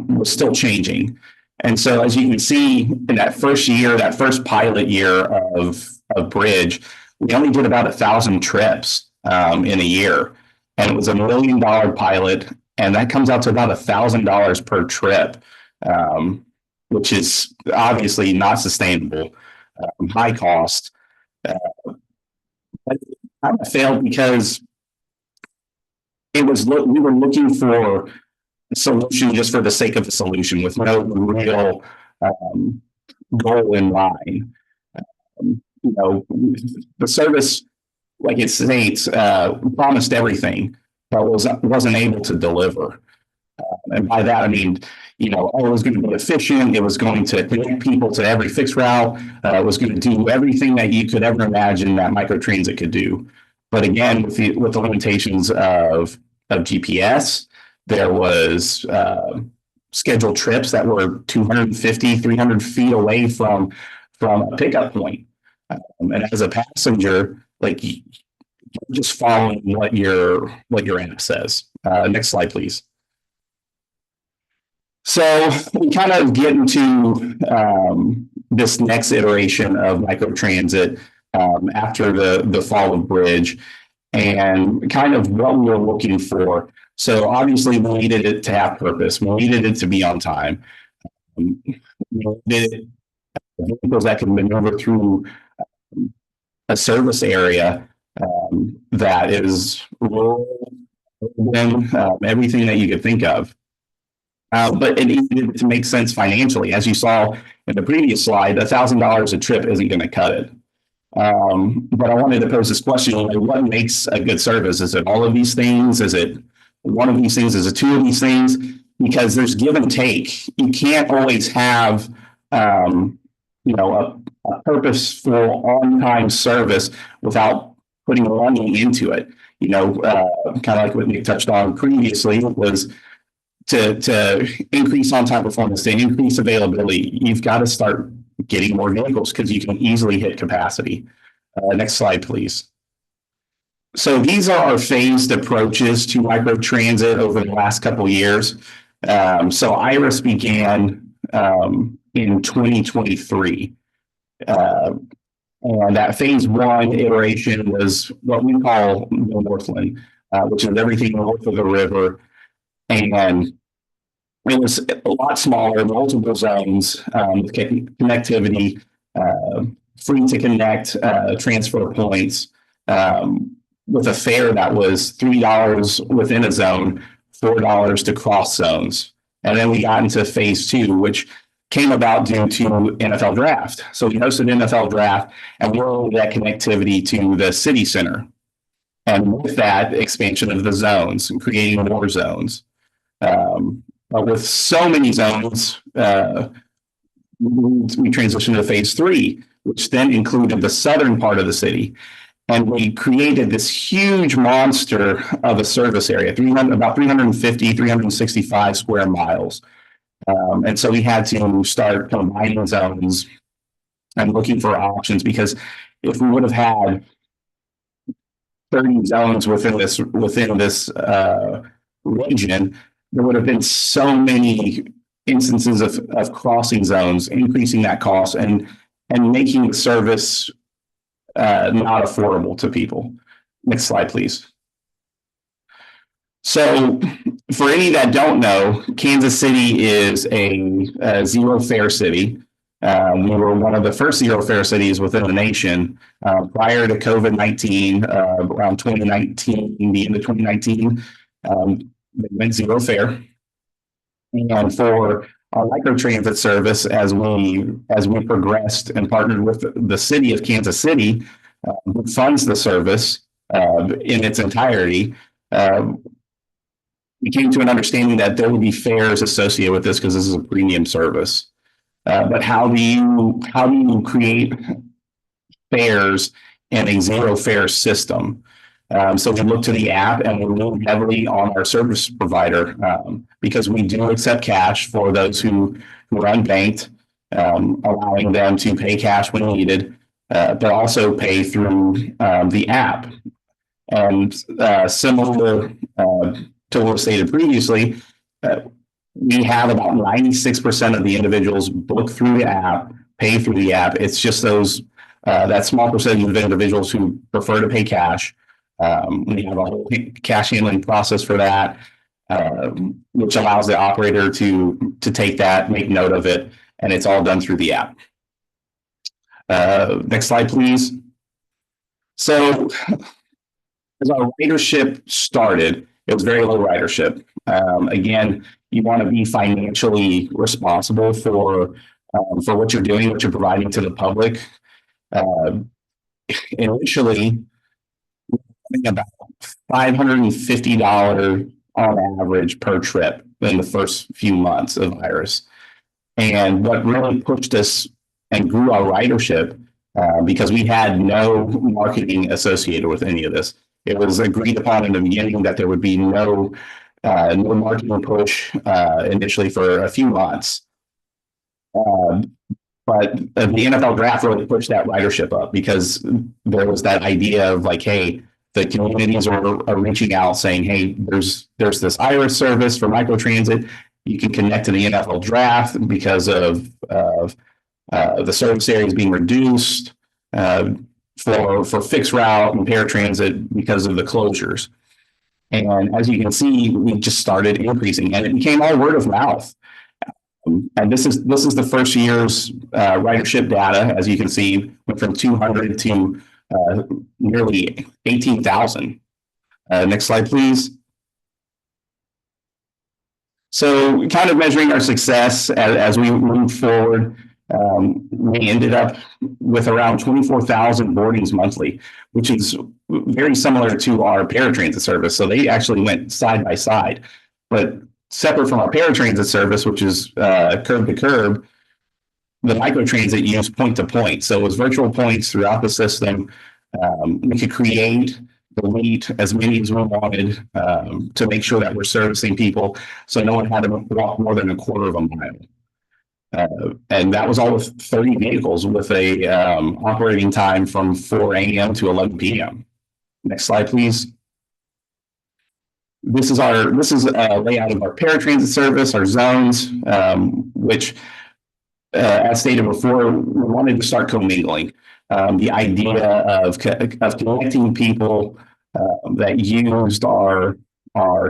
was still changing. And so, as you can see, in that first year, that first pilot year of Bridge, we only did about 1,000 trips in a year, and it was $1 million pilot, and that comes out to about $1,000 per trip, which is obviously not sustainable, high cost. But I failed because we were looking for a solution just for the sake of the solution, with no real goal in mind. The service like it states, promised everything, but wasn't able to deliver. And by that, I mean, it was going to be efficient. It was going to connect people to every fixed route. It was going to do everything that you could ever imagine that microtransit could do. But again, with the limitations of GPS, there was scheduled trips that were 250, 300 feet away from a pickup point. And as a passenger, like you're just following what your app says. Next slide, please. So we kind of get into this next iteration of microtransit after the fall of Bridge, and kind of what we were looking for. So obviously we needed it to have purpose. We needed it to be on time. We needed vehicles that can maneuver through a service area that is rural, everything that you could think of. But it needed to make sense financially. As you saw in the previous slide, $1,000 a trip isn't going to cut it. But I wanted to pose this question: what makes a good service? Is it all of these things? Is it one of these things? Is it two of these things? Because there's give and take. You can't always have, a purposeful on-time service without putting money into it. Kind of like what Nick touched on previously was to increase on-time performance, to increase availability. You've got to start getting more vehicles because you can easily hit capacity. Next slide, please. So these are our phased approaches to microtransit over the last couple of years. So IRIS began in 2023. And that phase one iteration was what we call Northland, which is everything north of the river. And it was a lot smaller, multiple zones, with connectivity, free to connect, transfer points, with a fare that was $3 within a zone, $4 to cross zones. And then we got into phase two, which came about due to NFL draft. So we hosted NFL draft and we rolled that connectivity to the city center. And with that expansion of the zones and creating more zones. But with so many zones, we transitioned to phase three, which then included the southern part of the city. And we created this huge monster of a service area, about 350, 365 square miles. And so we had to start combining zones and looking for options, because if we would have had 30 zones within this region, there would have been so many instances of crossing zones, increasing that cost and making the service not affordable to people. Next slide, please. So for any that don't know, Kansas City is a zero fare city. We were one of the first zero fare cities within the nation prior to COVID-19, around 2019, the end of 2019. They went zero fare. And for our microtransit service, as we progressed and partnered with the city of Kansas City, who funds the service in its entirety, we came to an understanding that there would be fares associated with this because this is a premium service. But how do you create fares in a zero fare system? So we look to the app and we move heavily on our service provider because we do accept cash for those who are unbanked, allowing them to pay cash when needed, but also pay through the app. And similar to what was stated previously, we have about 96% of the individuals book through the app, pay through the app. It's just that small percentage of individuals who prefer to pay cash. We have a whole cash handling process for that, which allows the operator to take that, make note of it, and it's all done through the app. Next slide, please. So as our ridership started, it was very low ridership. Again, you want to be financially responsible for what you're doing, what you're providing to the public. Initially, about $550 on average per trip in the first few months of virus. And what really pushed us and grew our ridership, because we had no marketing associated with any of this. It was agreed upon in the beginning that there would be no marketing push initially for a few months. But the NFL draft really pushed that ridership up because there was that idea of like, hey, the communities are reaching out saying, hey, there's this Iris service for microtransit. You can connect to the NFL draft because of the service areas being reduced for fixed route and paratransit because of the closures. And as you can see, we just started increasing, and it became all word of mouth. And this is the first year's ridership data. As you can see, went from 200 to nearly 18,000. Next slide, please. So kind of measuring our success as we move forward, we ended up with around 24,000 boardings monthly, which is very similar to our paratransit service. So they actually went side by side. But separate from our paratransit service, which is curb to curb, the microtransit used point to point. So it was virtual points throughout the system. We could create, delete as many as we wanted to make sure that we're servicing people. So no one had to walk more than a quarter of a mile. And that was all with 30 vehicles with a operating time from 4 a.m. to 11 p.m. Next slide, please. This is a layout of our paratransit service, our zones, which, as stated before, we wanted to start commingling. The idea of connecting people that used our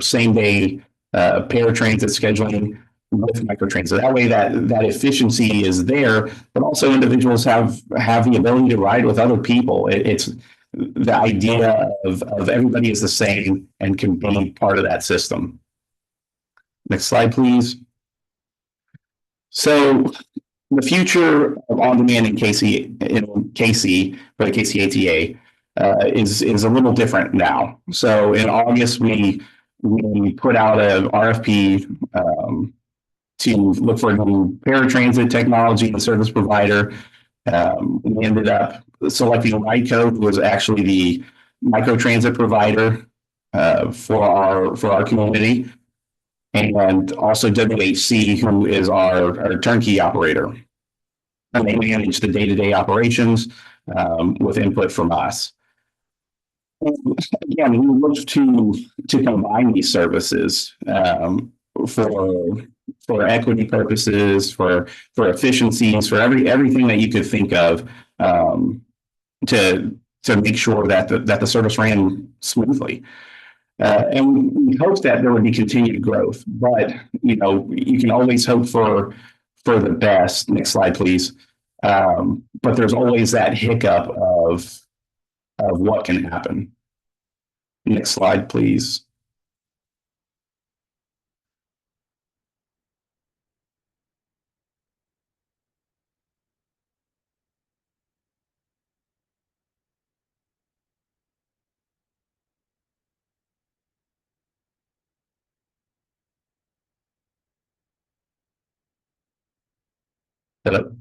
same day paratransit scheduling with microtransit. That way, that efficiency is there, but also individuals have the ability to ride with other people. It's the idea of everybody is the same and can be part of that system. Next slide, please. So the future of on-demand in KC for the KCATA is a little different now. So in August, we put out an RFP to look for a new paratransit technology and service provider. We ended up selecting Wika, who was actually the microtransit provider for our community, and also WHC, who is our turnkey operator. And they manage the day-to-day operations with input from us. Again, we look to combine these services for equity purposes, for efficiencies, for everything that you could think of to make sure that the service ran smoothly. And we hope that there would be continued growth, but you can always hope for the best. Next slide, please. But there's always that hiccup of what can happen. Next slide, please. Hello.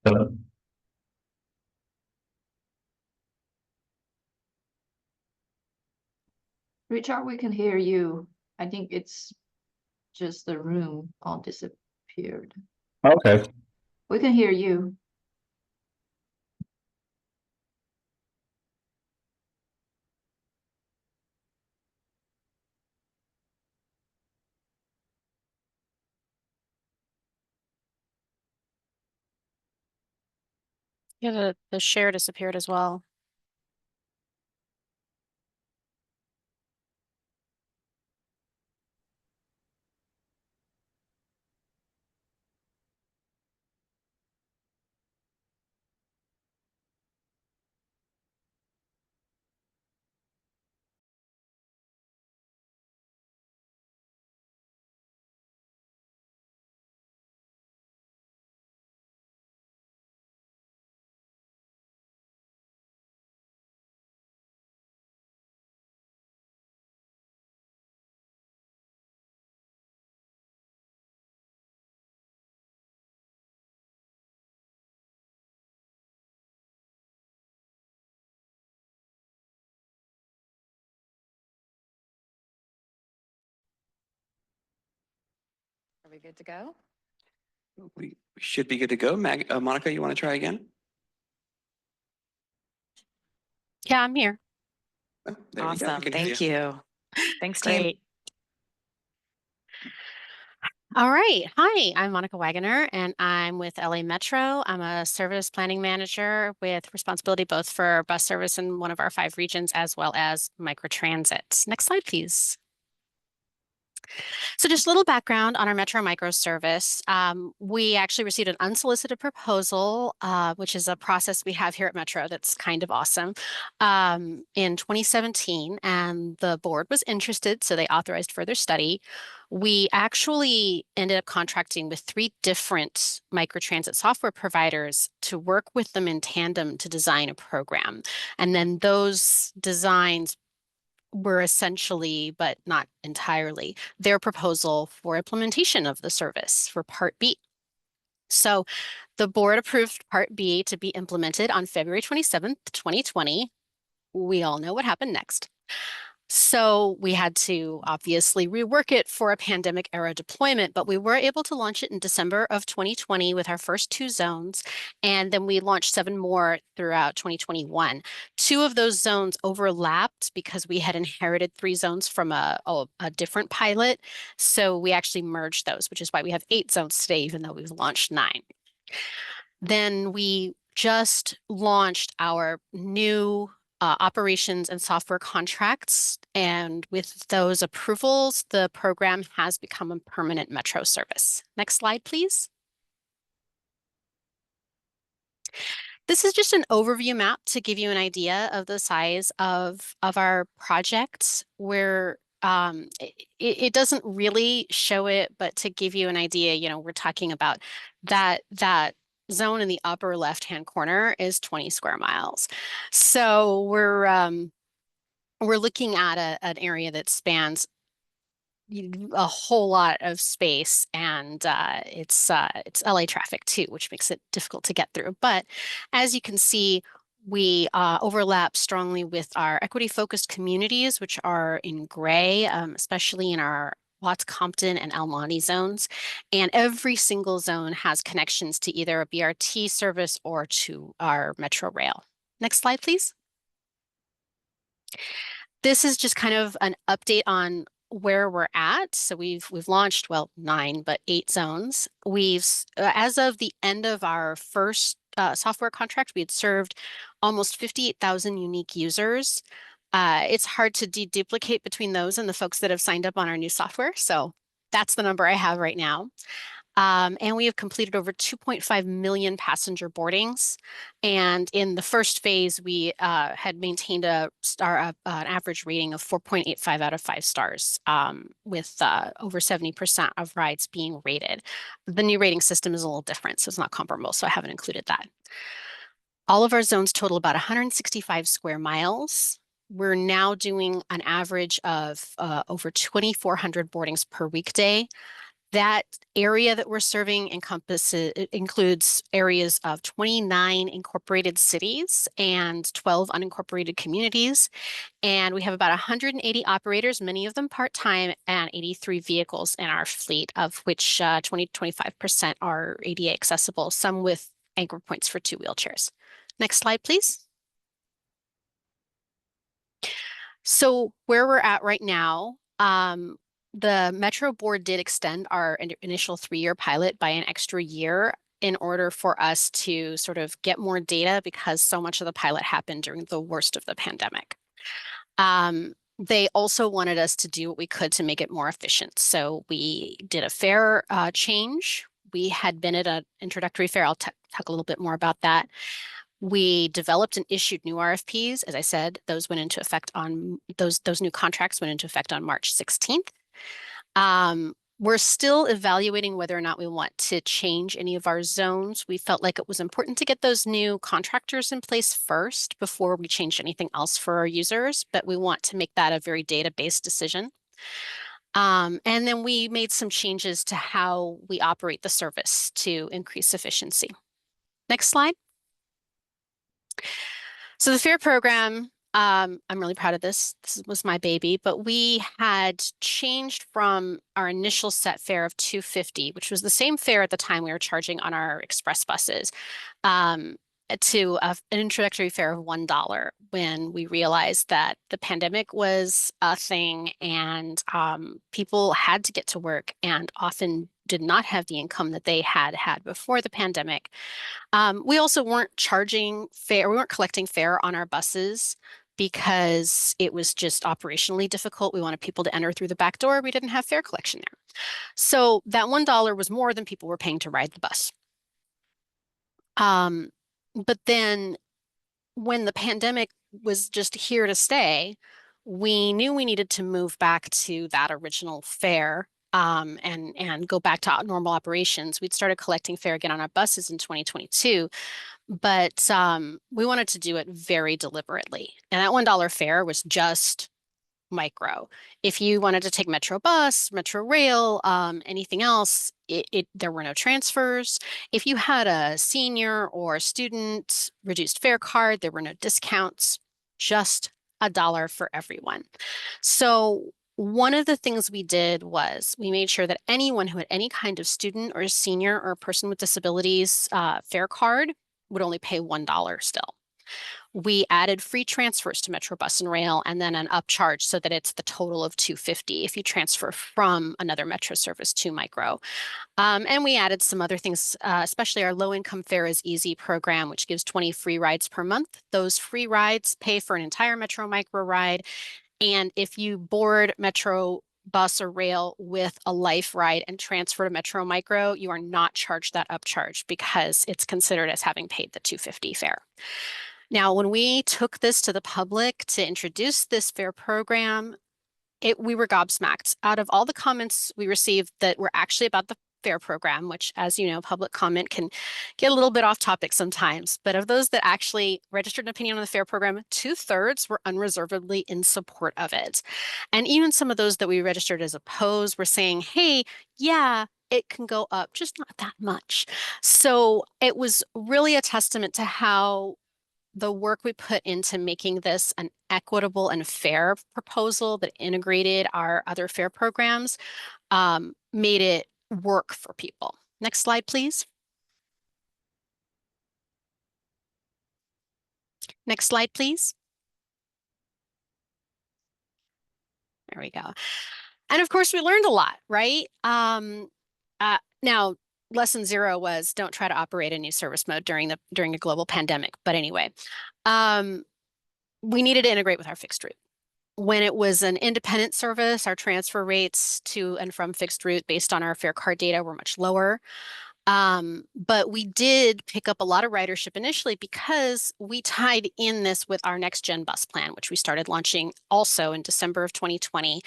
Hello. Richard, we can hear you. I think it's just the room all disappeared. Okay. We can hear you. Yeah, the share disappeared as well. we good to go? We should be good to go. Monica, you want to try again? Yeah, I'm here. Oh, there we go. We Awesome. can hear Thank you. Thanks, team. Great. All right. Hi, I'm Monica Wagoner, and I'm with LA Metro. I'm a service planning manager with responsibility both for bus service in one of our 5 regions as well as microtransit. Next slide, please. So just a little background on our Metro Micro service. We actually received an unsolicited proposal, which is a process we have here at Metro that's kind of awesome, in 2017, and the board was interested, so they authorized further study. We actually ended up contracting with 3 different microtransit software providers to work with them in tandem to design a program. And then those designs were essentially, but not entirely, their proposal for implementation of the service for Part B. So the board approved Part B to be implemented on February 27th, 2020. We all know what happened next. So we had to obviously rework it for a pandemic era deployment, but we were able to launch it in December of 2020 with our first 2 zones. And then we launched 7 more throughout 2021. 2 of those zones overlapped because we had inherited 3 zones from a different pilot. So we actually merged those, which is why we have 8 zones today, even though we've launched 9. Then we just launched our new operations and software contracts. And with those approvals, the program has become a permanent Metro service. Next slide, please. This is just an overview map to give you an idea of the size of our project, where it doesn't really show it, but to give you an idea, you know, we're talking about that zone in the upper left-hand corner is 20 square miles. So we're looking at an area that spans a whole lot of space, and it's LA traffic too, which makes it difficult to get through. But as you can see, we overlap strongly with our equity-focused communities, which are in gray, especially in our Watts, Compton, and El Monte zones. And every single zone has connections to either a BRT service or to our Metro Rail. Next slide, please. This is just kind of an update on where we're at. So we've launched, well, 9, but 8 zones. We've, as of the end of our first software contract, we had served almost 58,000 unique users. It's hard to deduplicate between those and the folks that have signed up on our new software. So that's the number I have right now. And we have completed over 2.5 million passenger boardings. And in the first phase, we had maintained an average rating of 4.85 out of 5 stars, with over 70% of rides being rated. The new rating system is a little different, so it's not comparable, so I haven't included that. All of our zones total about 165 square miles. We're now doing an average of over 2,400 boardings per weekday. That area that we're serving includes areas of 29 incorporated cities and 12 unincorporated communities. And we have about 180 operators, many of them part-time, and 83 vehicles in our fleet, of which 20 to 25% are ADA accessible, some with anchor points for 2 wheelchairs. Next slide, please. So where we're at right now, the Metro board did extend our initial 3-year pilot by an extra year in order for us to sort of get more data, because so much of the pilot happened during the worst of the pandemic. They also wanted us to do what we could to make it more efficient. So we did a fare change. We had been at an introductory fare. I'll talk a little bit more about that. We developed and issued new RFPs. As I said, those went into effect on those new contracts went into effect on March 16th. We're still evaluating whether or not we want to change any of our zones. We felt like it was important to get those new contractors in place first before we change anything else for our users, but we want to make that a very data-based decision. And then we made some changes to how we operate the service to increase efficiency. Next slide. So the fare program I'm really proud of this. This was my baby, but we had changed from our initial set fare of $2.50, which was the same fare at the time we were charging on our express buses, to an introductory fare of $1 when we realized that the pandemic was a thing and people had to get to work and often did not have the income that they had before the pandemic. We also weren't charging fare, we weren't collecting fare on our buses because it was just operationally difficult. We wanted people to enter through the back door. We didn't have fare collection there. So that $1 was more than people were paying to ride the bus. But then when the pandemic was just here to stay, we knew we needed to move back to that original fare and go back to normal operations. We'd started collecting fare again on our buses in 2022, but we wanted to do it very deliberately. And that $1 fare was just micro. If you wanted to take Metro bus, Metro rail, anything else, there were no transfers. If you had a senior or student reduced fare card, there were no discounts, just $1 for everyone. So one of the things we did was we made sure that anyone who had any kind of student or senior or person with disabilities fare card would only pay $1 still. We added free transfers to Metro Bus and Rail and then an upcharge so that it's the total of $2.50 if you transfer from another Metro service to Micro. And we added some other things, especially our low income fare is easy program, which gives 20 free rides per month. Those free rides pay for an entire Metro Micro ride. And if you board Metro bus or rail with a life ride and transfer to Metro Micro, you are not charged that upcharge because it's considered as having paid the $2.50 fare. Now, when we took this to the public to introduce this fare program, we were gobsmacked. Out of all the comments we received that were actually about the fare program, which, as you know, public comment can get a little bit off topic sometimes, but of those that actually registered an opinion on the fare program, 2/3 were unreservedly in support of it. And even some of those that we registered as opposed were saying, hey, yeah, it can go up, just not that much. So it was really a testament to how the work we put into making this an equitable and fair proposal that integrated our other fare programs made it work for people. Next slide, please. Next slide, please. There we go. And of course, we learned a lot, right? Now, lesson 0 was don't try to operate a new service mode during a global pandemic. But anyway, we needed to integrate with our fixed route. When it was an independent service, our transfer rates to and from fixed route based on our fare card data were much lower. But we did pick up a lot of ridership initially because we tied in this with our next gen bus plan, which we started launching also in December of 2020,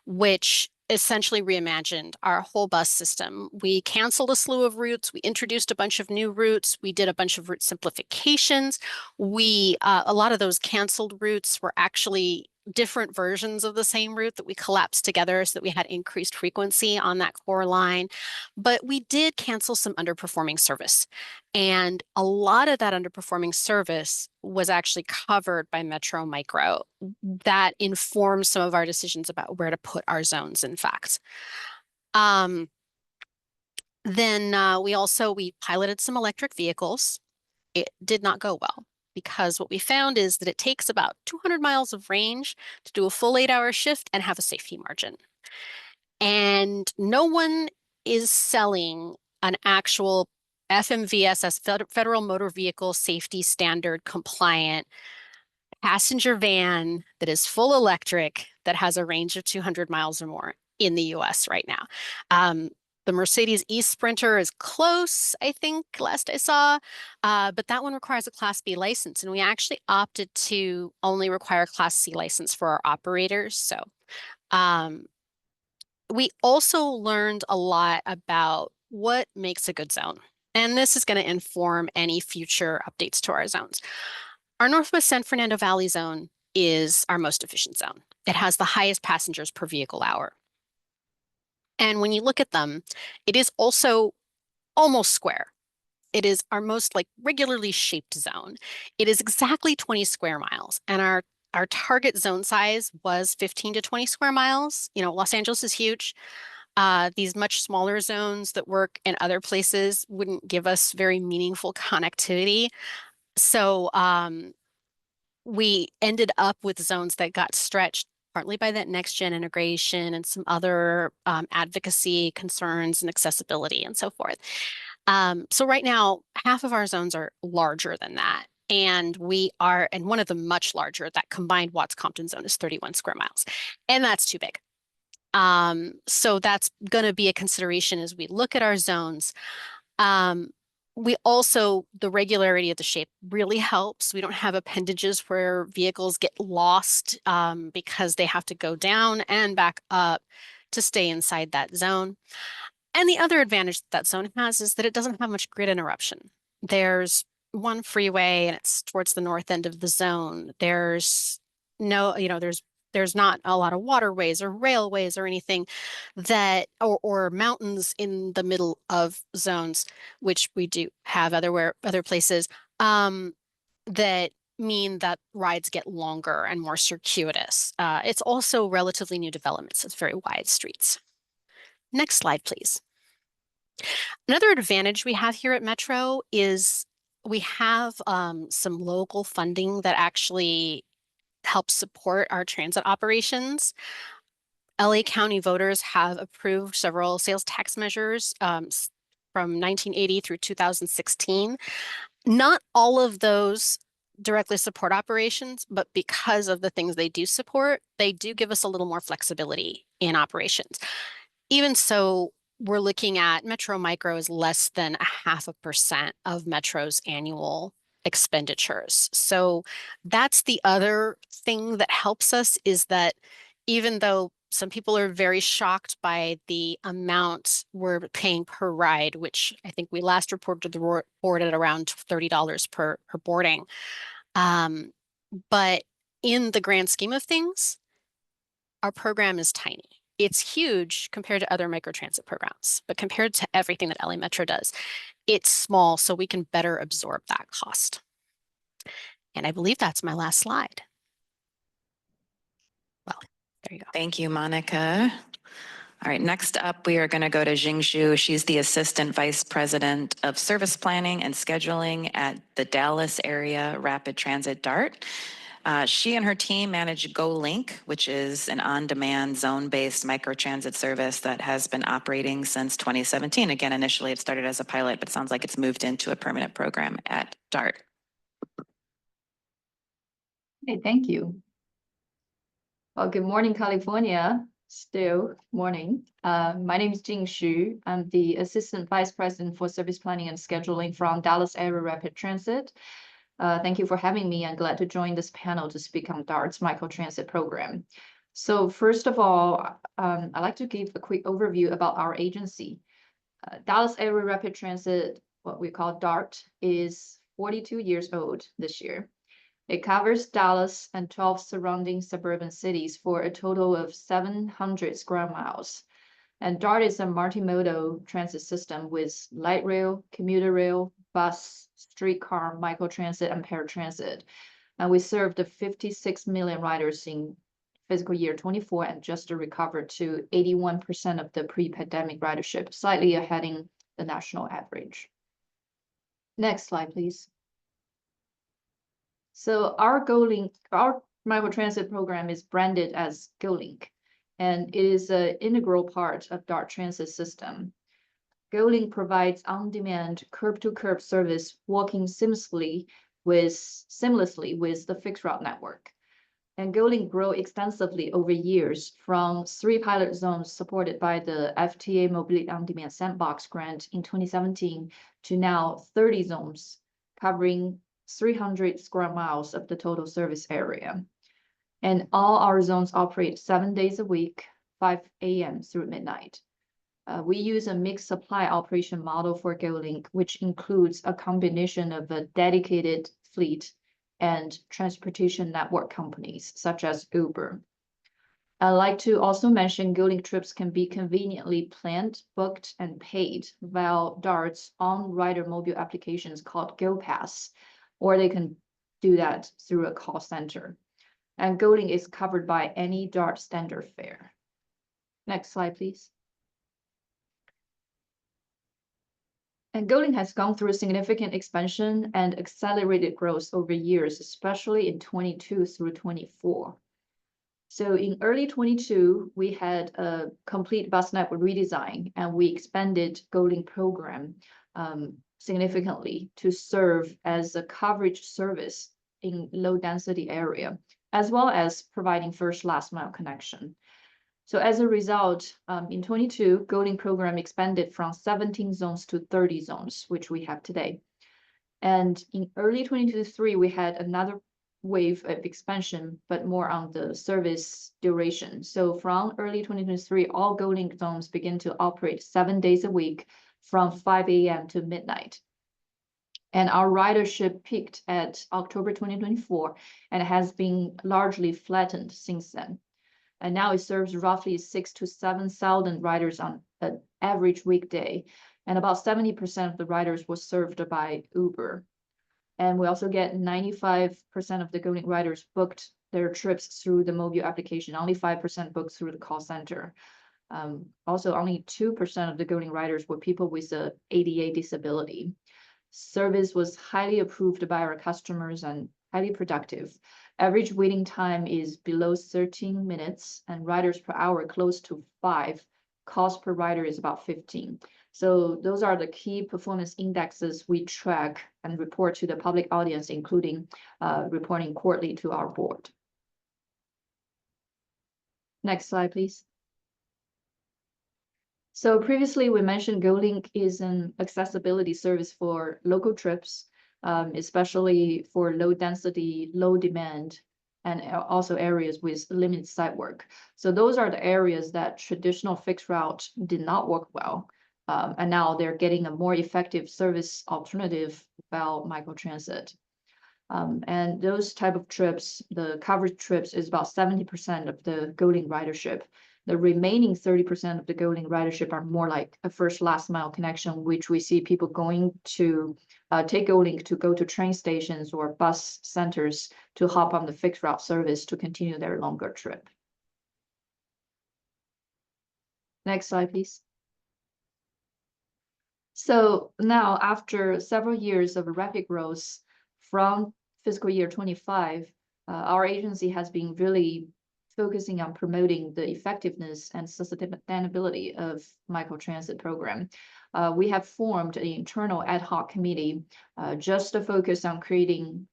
which essentially reimagined our whole bus system. We canceled a slew of routes. We introduced a bunch of new routes. We did a bunch of route simplifications. A lot of those canceled routes were actually different versions of the same route that we collapsed together so that we had increased frequency on that core line. But we did cancel some underperforming service. And a lot of that underperforming service was actually covered by Metro Micro. That informed some of our decisions about where to put our zones, in fact. Then we piloted some electric vehicles. It did not go well, because what we found is that it takes about 200 miles of range to do a full 8-hour shift and have a safety margin. And no one is selling an actual FMVSS, Federal Motor Vehicle Safety Standard compliant passenger van that is full electric that has a range of 200 miles or more in the US right now. The Mercedes e-Sprinter is close, I think, last I saw, but that one requires a Class B license, and we actually opted to only require a Class C license for our operators. So we also learned a lot about what makes a good zone, and this is going to inform any future updates to our zones. Our Northwest San Fernando Valley zone is our most efficient zone. It has the highest passengers per vehicle hour. And when you look at them, it is also almost square. It is our most regularly shaped zone. It is exactly 20 square miles. And our our target zone size was 15 to 20 square miles. You know, Los Angeles is huge. These much smaller zones that work in other places wouldn't give us very meaningful connectivity. So we ended up with zones that got stretched partly by that next gen integration and some other advocacy concerns and accessibility and so forth. So right now, half of our zones are larger than that. And one of them much larger, that combined Watts-Compton zone is 31 square miles. And that's too big. So that's going to be a consideration as we look at our zones. The regularity of the shape really helps. We don't have appendages where vehicles get lost because they have to go down and back up to stay inside that zone. And the other advantage that zone has is that it doesn't have much grid interruption. There's one freeway and it's towards the north end of the zone. There's no, there's not a lot of waterways or railways or anything that, or mountains in the middle of zones, which we do have other places, that mean that rides get longer and more circuitous. It's also relatively new developments. It's very wide streets. Next slide, please. Another advantage we have here at Metro is we have some local funding that actually helps support our transit operations. LA County voters have approved several sales tax measures from 1980 through 2016. Not all of those directly support operations, but because of the things they do support, they do give us a little more flexibility in operations. Even so, we're looking at Metro Micro is less than 0.5% of Metro's annual expenditures. So that's the other thing that helps us, is that even though some people are very shocked by the amount we're paying per ride, which I think we last reported the board at around $30 per boarding. But in the grand scheme of things, our program is tiny. It's huge compared to other microtransit programs, but compared to everything that LA Metro does, it's small, so we can better absorb that cost. And I believe that's my last slide. Well, there you go. Thank you, Monica. All right, next up, we are going to go to Jingshu. She's the Assistant Vice President of Service Planning and Scheduling at the Dallas Area Rapid Transit DART. She and her team manage GoLink, which is an on-demand zone-based microtransit service that has been operating since 2017. Again, initially it started as a pilot, but it sounds like it's moved into a permanent program at DART. Hey, thank you. Well, good morning, California. Still morning. My name is Jing Xu. I'm the Assistant Vice President for Service Planning and Scheduling from Dallas Area Rapid Transit. Thank you for having me. I'm glad to join this panel to speak on DART's microtransit program. So first of all, I'd like to give a quick overview about our agency. Dallas Area Rapid Transit, what we call DART, is 42 years old this year. It covers Dallas and 12 surrounding suburban cities for a total of 700 square miles. And DART is a multimodal transit system with light rail, commuter rail, bus, streetcar, microtransit, and paratransit. And we served the 56 million riders in fiscal year 24 and just recovered to 81% of the pre-pandemic ridership, slightly ahead in the national average. Next slide, please. So our GoLink, our microtransit program is branded as GoLink, and it is an integral part of DART transit system. GoLink provides on-demand curb-to-curb service working seamlessly with the fixed route network. And GoLink grew extensively over years from 3 pilot zones supported by the FTA Mobility On-Demand Sandbox grant in 2017 to now 30 zones covering 300 square miles of the total service area. And all our zones operate 7 days a week, 5 a.m. through midnight. We use a mixed supply operation model for GoLink, which includes a combination of a dedicated fleet and transportation network companies such as Uber. I'd like to also mention GoLink trips can be conveniently planned, booked, and paid via DART's on-rider mobile applications called GoPass, or they can do that through a call center. And GoLink is covered by any DART standard fare. Next slide, please. And GoLink has gone through significant expansion and accelerated growth over years, especially in 22 through 24. So in early 22, we had a complete bus network redesign, and we expanded GoLink program significantly to serve as a coverage service in low density area, as well as providing first last mile connection. So as a result, in 22, GoLink program expanded from 17 zones to 30 zones, which we have today. And in early 2023, we had another wave of expansion, but more on the service duration. So from early 2023, all GoLink zones begin to operate 7 days a week from 5 a.m. to midnight. And our ridership peaked at October 2024 and has been largely flattened since then. And now it serves roughly 6,000 to 7,000 riders on an average weekday. And about 70% of the riders were served by Uber. And we also get 95% of the GoLink riders booked their trips through the mobile application, only 5% booked through the call center. Also, only 2% of the GoLink riders were people with an ADA disability. Service was highly approved by our customers and highly productive. Average waiting time is below 13 minutes and riders per hour close to 5. Cost per rider is about 15. So those are the key performance indexes we track and report to the public audience, including reporting quarterly to our board. Next slide, please. So previously we mentioned GoLink is an accessibility service for local trips, especially for low density, low demand, and also areas with limited site work. So those are the areas that traditional fixed route did not work well. And now they're getting a more effective service alternative about microtransit. And those type of trips, the coverage trips is about 70% of the GoLink ridership. The remaining 30% of the GoLink ridership are more like a first last mile connection, which we see people going to take GoLink to go to train stations or bus centers to hop on the fixed route service to continue their longer trip. Next slide, please. So now, after several years of rapid growth from fiscal year 25, our agency has been really focusing on promoting the effectiveness and sustainability of microtransit program. We have formed an internal ad hoc committee just to focus on creating,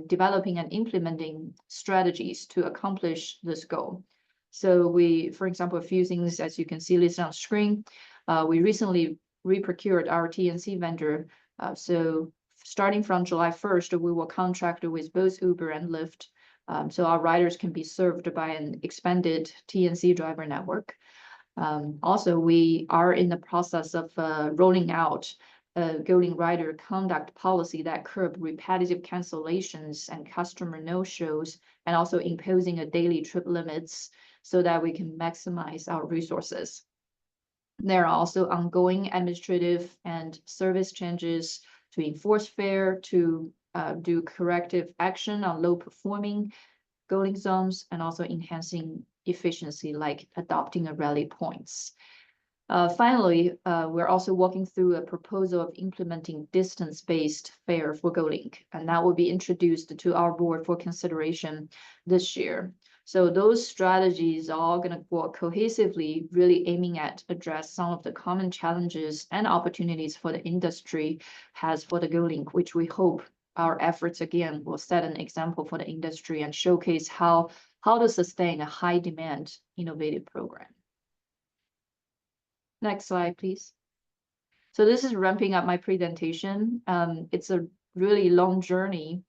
developing and implementing strategies to accomplish this goal. So we, for example, a few things, as you can see listed on screen, we recently re-procured our TNC vendor. So starting from July 1st, we will contract with both Uber and Lyft. So our riders can be served by an expanded TNC driver network. Also, we are in the process of rolling out a GoLink rider conduct policy that curb repetitive cancellations and customer no-shows, and also imposing a daily trip limits so that we can maximize our resources. There are also ongoing administrative and service changes to enforce fare, to do corrective action on low-performing GoLink zones, and also enhancing efficiency, like adopting a rally points. Finally, we're also working through a proposal of implementing distance-based fare for GoLink, and that will be introduced to our board for consideration this year. So those strategies are all going to work cohesively, really aiming at address some of the common challenges and opportunities for the industry has for the GoLink, which we hope our efforts again will set an example for the industry and showcase how to sustain a high demand innovative program. Next slide, please. So this is ramping up my presentation. It's a really long journey,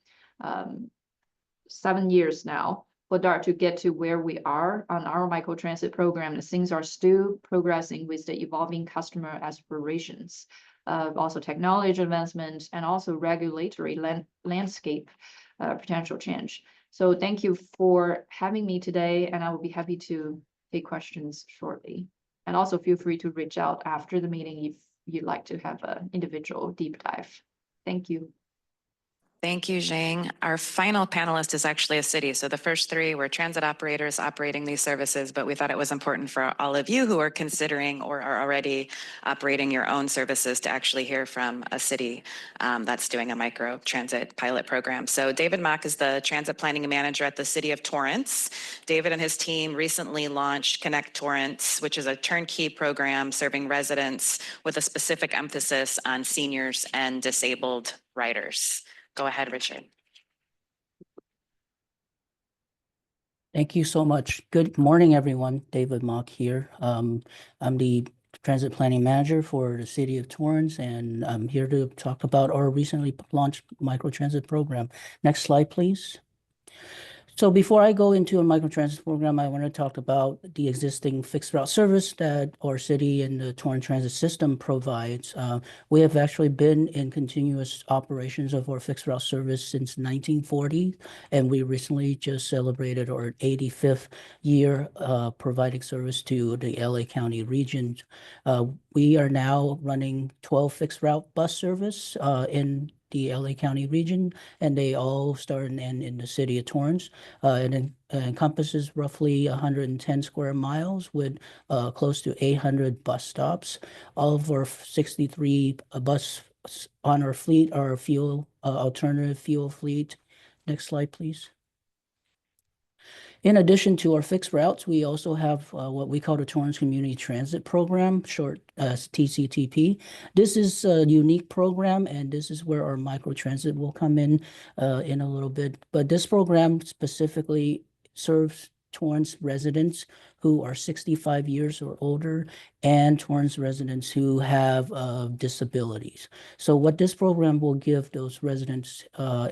7 years now, for DART to get to where we are on our microtransit program. And things are still progressing with the evolving customer aspirations, also technology advancement, and also regulatory landscape potential change. So thank you for having me today, and I will be happy to take questions shortly. And also feel free to reach out after the meeting if you'd like to have an individual deep dive. Thank you. Thank you, Jing. Our final panelist is actually a city. So the first three were transit operators operating these services, but we thought it was important for all of you who are considering or are already operating your own services to actually hear from a city that's doing a micro transit pilot program. So David Mock is the transit planning manager at the city of Torrance. David and his team recently launched Connect Torrance, which is a turnkey program serving residents with a specific emphasis on seniors and disabled riders. Go ahead, Richard. Thank you so much. Good morning, everyone. David Mock here. I'm the transit planning manager for the city of Torrance, and I'm here to talk about our recently launched microtransit program. Next slide, please. So before I go into a microtransit program, I want to talk about the existing fixed route service that our city and the Torrance Transit System provides. We have actually been in continuous operations of our fixed route service since 1940, and we recently just celebrated our 85th year providing service to the LA County region. We are now running 12 fixed route bus service in the LA County region, and they all start and end in the city of Torrance. It encompasses roughly 110 square miles with close to 800 bus stops. All of our 63 bus on our fleet are alternative fuel fleet. Next slide, please. In addition to our fixed routes, we also have what we call the Torrance Community Transit Program, short as TCTP. This is a unique program, and this is where our microtransit will come in a little bit. But this program specifically serves Torrance residents who are 65 years or older and Torrance residents who have disabilities. So what this program will give those residents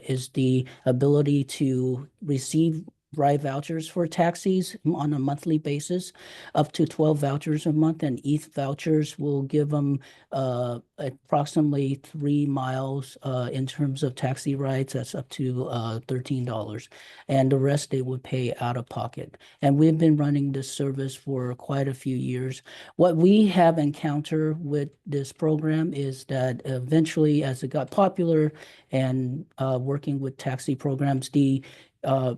is the ability to receive ride vouchers for taxis on a monthly basis, up to 12 vouchers a month, and each vouchers will give them approximately 3 miles in terms of taxi rides. That's up to $13, and the rest they would pay out of pocket. And we've been running this service for quite a few years. What we have encountered with this program is that eventually, as it got popular and working with taxi programs, the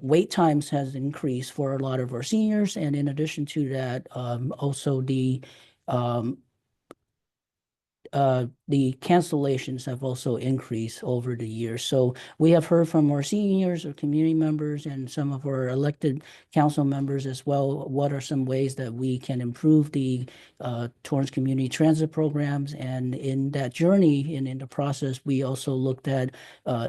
wait times has increased for a lot of our seniors, and in addition to that, also the cancellations have also increased over the years. So we have heard from our seniors, our community members, and some of our elected council members as well, what are some ways that we can improve the Torrance community transit programs. And in that journey and in the process, we also looked at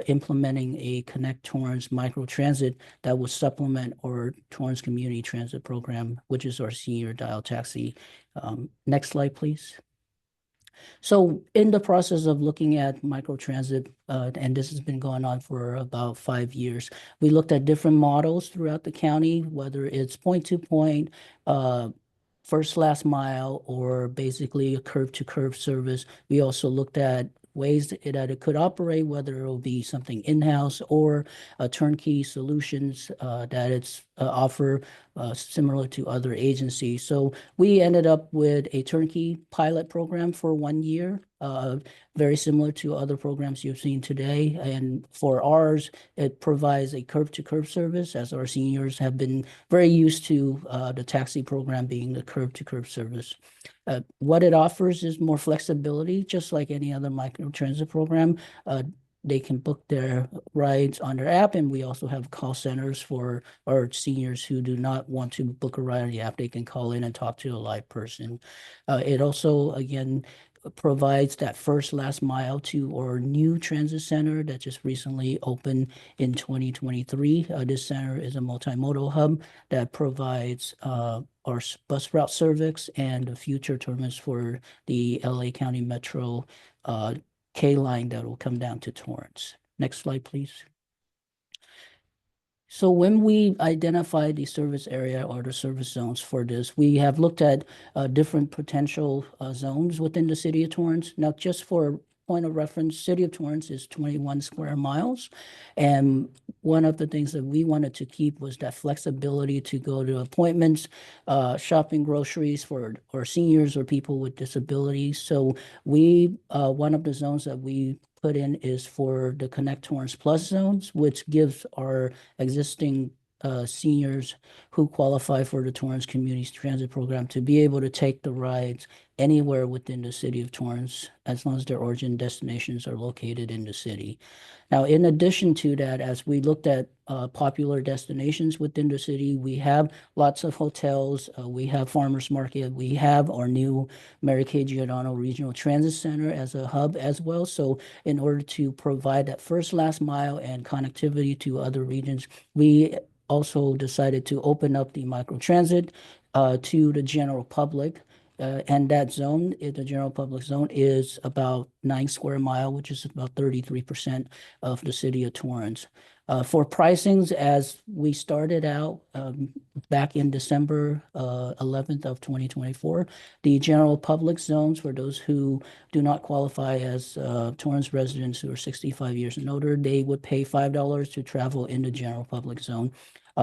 implementing a Connect Torrance microtransit that would supplement our Torrance community transit program, which is our senior dial taxi. Next slide, please. So in the process of looking at microtransit, and this has been going on for about 5 years, we looked at different models throughout the county, whether it's point-to-point, first last mile, or basically a curb-to-curb service. We also looked at ways that it could operate, whether it will be something in-house or turnkey solutions that it's offer similar to other agencies. So we ended up with a turnkey pilot program for 1 year, very similar to other programs you've seen today. And for ours, it provides a curb-to-curb service, as our seniors have been very used to the taxi program being the curb-to-curb service. What it offers is more flexibility, just like any other microtransit program. They can book their rides on their app, and we also have call centers for our seniors who do not want to book a ride on the app. They can call in and talk to a live person. It also, again, provides that first last mile to our new transit center that just recently opened in 2023. This center is a multimodal hub that provides our bus route service and the future terminus for the LA County Metro K line that will come down to Torrance. Next slide, please. So when we identify the service area or the service zones for this, we have looked at different potential zones within the city of Torrance, not just for point of reference, City of Torrance is 21 square miles. And one of the things that we wanted to keep was that flexibility to go to appointments, shopping, groceries for or seniors or people with disabilities. So one of the zones that we put in is for the Connect Torrance Plus zones, which gives our existing seniors who qualify for the Torrance Community Transit Program to be able to take the rides anywhere within the city of Torrance, as long as their origin destinations are located in the city. Now, in addition to that, as we looked at popular destinations within the city, we have lots of hotels, we have farmers market, we have our new Mary Kay Giordano Regional Transit Center as a hub as well. So in order to provide that first last mile and connectivity to other regions, we also decided to open up the microtransit to the general public. And that zone, the general public zone, is about 9 square mile, which is about 33% of the city of Torrance. For pricings, as we started out back in December 11th of 2024, the general public zones for those who do not qualify as Torrance residents who are 65 years and older, they would pay $5 to travel in the general public zone.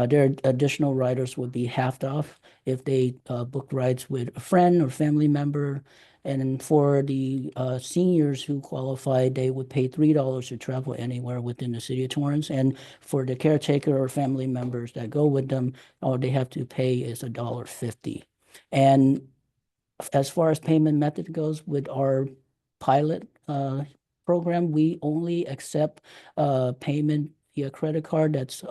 Their additional riders would be halved off if they book rides with a friend or family member. And for the seniors who qualify, they would pay $3 to travel anywhere within the city of Torrance. And for the caretaker or family members that go with them, all they have to pay is $1.50. And as far as payment method goes, with our pilot program, we only accept payment via credit card that's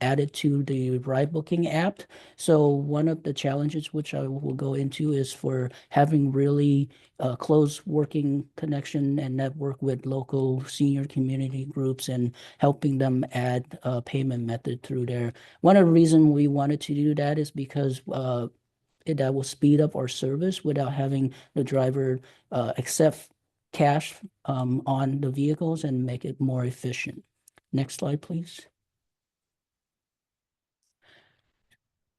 added to the ride booking app. So one of the challenges, which I will go into, is for having really close working connection and network with local senior community groups and helping them add a payment method through there. One of the reasons we wanted to do that is because that will speed up our service without having the driver accept cash on the vehicles and make it more efficient. Next slide, please.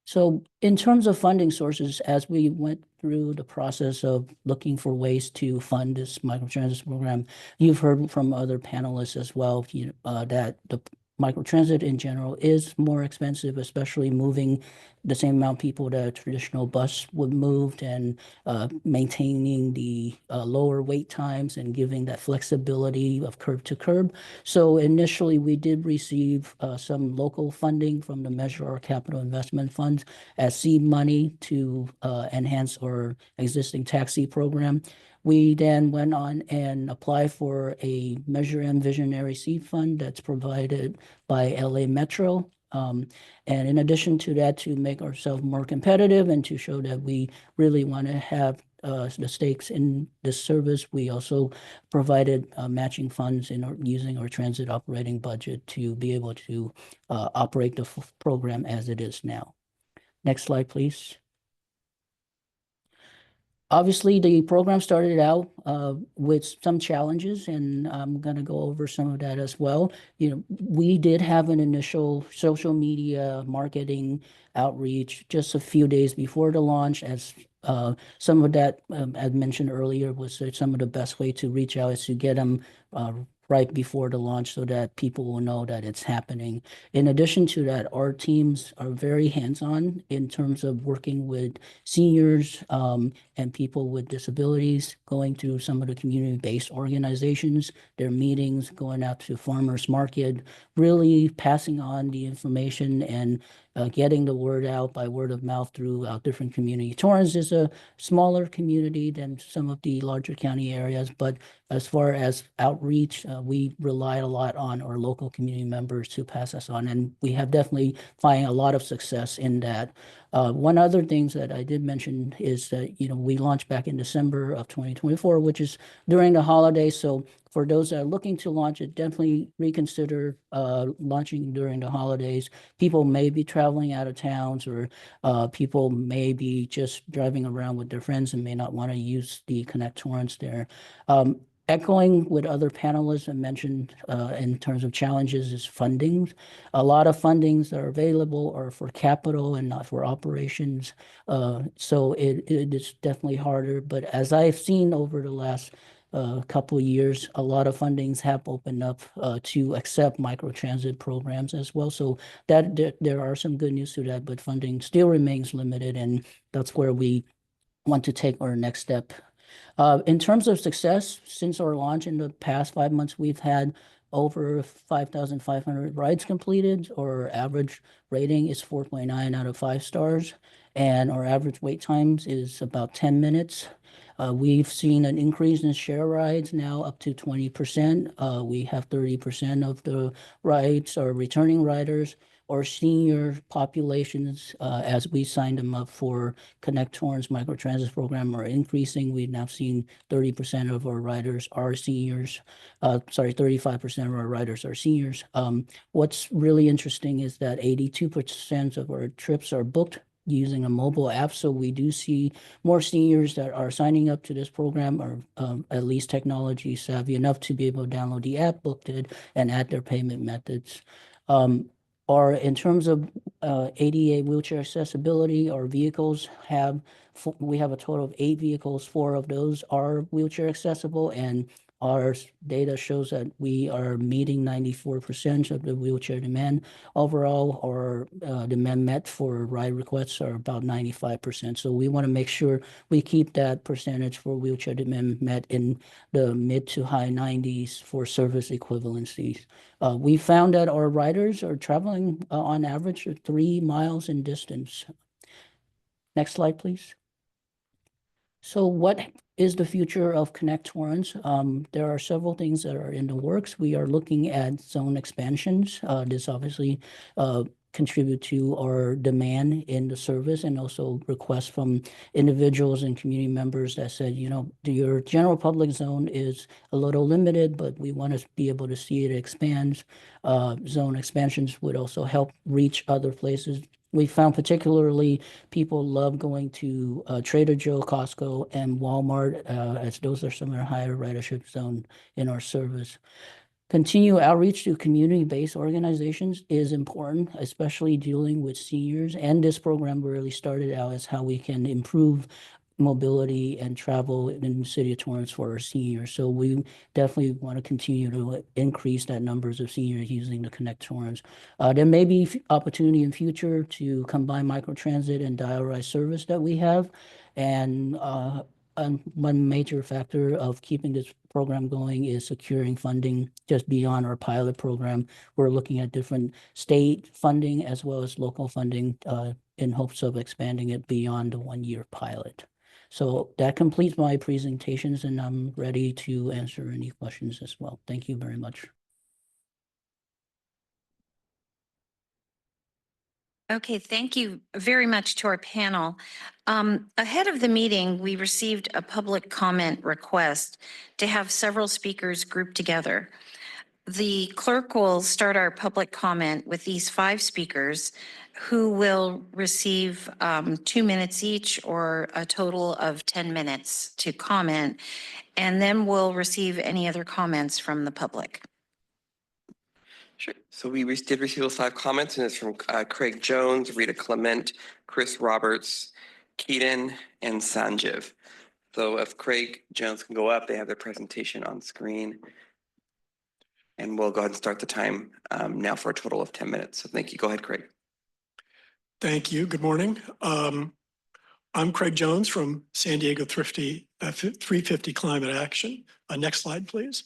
So in terms of funding sources, as we went through the process of looking for ways to fund this microtransit program, you've heard from other panelists as well that the microtransit in general is more expensive, especially moving the same amount of people that a traditional bus would move, and maintaining the lower wait times and giving that flexibility of curb to curb. So initially, we did receive some local funding from the Measure Our Capital Investment Funds as seed money to enhance our existing taxi program. We then went on and applied for a Measure M Visionary Seed Fund that's provided by LA Metro. And in addition to that, to make ourselves more competitive and to show that we really want to have the stakes in this service, we also provided matching funds using our transit operating budget to be able to operate the program as it is now. Next slide, please. Obviously, the program started out with some challenges, and I'm going to go over some of that as well. We did have an initial social media marketing outreach just a few days before the launch, as some of that, as mentioned earlier, was some of the best way to reach out is to get them right before the launch so that people will know that it's happening. In addition to that, our teams are very hands-on in terms of working with seniors and people with disabilities, going through some of the community-based organizations, their meetings, going out to farmers market, really passing on the information and getting the word out by word of mouth through different communities. Torrance is a smaller community than some of the larger county areas, but as far as outreach, we rely a lot on our local community members to pass us on, and we have definitely found a lot of success in that. One other thing that I did mention is that, we launched back in December of 2024, which is during the holidays. So for those that are looking to launch it, definitely reconsider launching during the holidays. People may be traveling out of towns, or people may be just driving around with their friends and may not want to use the Connect Torrance there. Echoing what other panelists have mentioned in terms of challenges is funding. A lot of fundings that are available are for capital and not for operations. So it is definitely harder. But as I've seen over the last couple of years, a lot of fundings have opened up to accept microtransit programs as well. So that there are some good news to that, but funding still remains limited, and that's where we want to take our next step. In terms of success, since our launch in the past 5 months, we've had over 5,500 rides completed. Our average rating is 4.9 out of 5 stars, and our average wait times is about 10 minutes. We've seen an increase in share rides now up to 20%. We have 30% of the rides are returning riders. Our senior populations, as we signed them up for Connect Torrance microtransit program, are increasing. We've now seen 30% of our riders are seniors. 35% of our riders are seniors. What's really interesting is that 82% of our trips are booked using a mobile app. So we do see more seniors that are signing up to this program are at least technology savvy enough to be able to download the app, book it, and add their payment methods. Or in terms of ADA wheelchair accessibility, our vehicles we have a total of 8 vehicles. 4 of those are wheelchair accessible, and our data shows that we are meeting 94% of the wheelchair demand. Overall, our demand met for ride requests are about 95%. So we want to make sure we keep that percentage for wheelchair demand met in the mid to high 90s for service equivalencies. We found that our riders are traveling on average 3 miles in distance. Next slide, please. So what is the future of Connect Torrance? There are several things that are in the works. We are looking at zone expansions. This obviously contribute to our demand in the service, and also requests from individuals and community members that said, you know, your general public zone is a little limited, but we want to be able to see it expand. Zone expansions would also help reach other places. We found particularly people love going to Trader Joe, Costco, and Walmart, as those are some of the higher ridership zone in our service. Continue outreach to community-based organizations is important, especially dealing with seniors. And this program really started out as how we can improve mobility and travel in the city of Torrance for our seniors. So we definitely want to continue to increase that numbers of seniors using the Connect Torrance. There may be opportunity in future to combine microtransit and dial-a-ride service that we have. And one major factor of keeping this program going is securing funding just beyond our pilot program. We're looking at different state funding as well as local funding in hopes of expanding it beyond the 1-year pilot. So that completes my presentations, and I'm ready to answer any questions as well. Thank you very much. Okay, thank you very much to our panel. Ahead of the meeting, we received a public comment request to have several speakers grouped together. The clerk will start our public comment with these 5 speakers who will receive 2 minutes each, or a total of 10 minutes to comment, and then we'll receive any other comments from the public. Sure. So we did receive those 5 comments, and it's from Craig Jones, Rita Clement, Chris Roberts, Keaton, and Sanjiv. So if Craig Jones can go up, they have their presentation on screen. And we'll go ahead and start the time now for a total of 10 minutes. So thank you. Go ahead, Craig. Thank you. Good morning. I'm Craig Jones from San Diego 350 Climate Action. Next slide, please.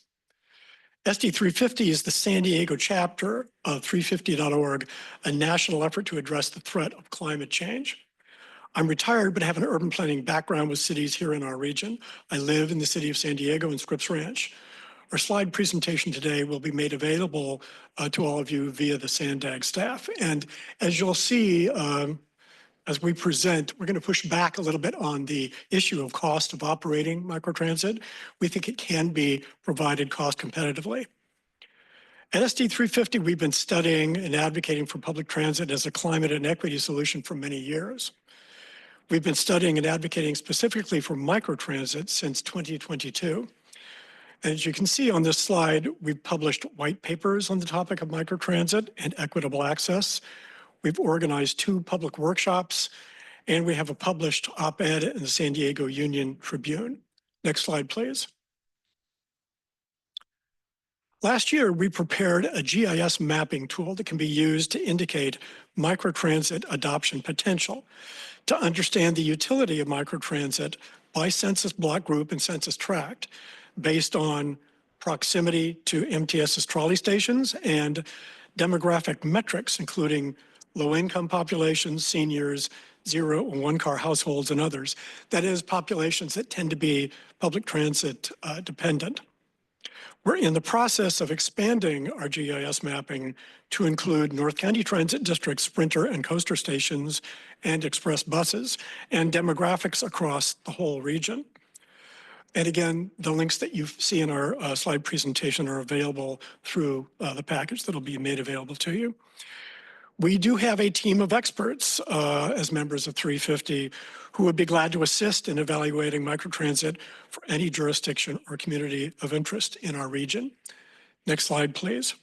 SD 350 is the San Diego chapter of 350.org, a national effort to address the threat of climate change. I'm retired, but have an urban planning background with cities here in our region. I live in the city of San Diego in Scripps Ranch. Our slide presentation today will be made available to all of you via the SANDAG staff. And as you'll see, as we present, we're going to push back a little bit on the issue of cost of operating microtransit. We think it can be provided cost competitively. At SD 350, we've been studying and advocating for public transit as a climate and equity solution for many years. We've been studying and advocating specifically for microtransit since 2022. As you can see on this slide, we've published white papers on the topic of microtransit and equitable access. We've organized 2 public workshops, and we have a published op-ed in the San Diego Union Tribune. Next slide, please. Last year, we prepared a GIS mapping tool that can be used to indicate microtransit adoption potential. To understand the utility of microtransit by census block group and census tract based on proximity to MTS's trolley stations and demographic metrics, including low-income populations, seniors, 0 and 1 car households, and others. That is, populations that tend to be public transit dependent. We're in the process of expanding our GIS mapping to include North County Transit District Sprinter and coaster stations and express buses and demographics across the whole region. And again, the links that you see in our slide presentation are available through the package that'll be made available to you. We do have a team of experts as members of 350 who would be glad to assist in evaluating microtransit for any jurisdiction or community of interest in our region. Next slide, please.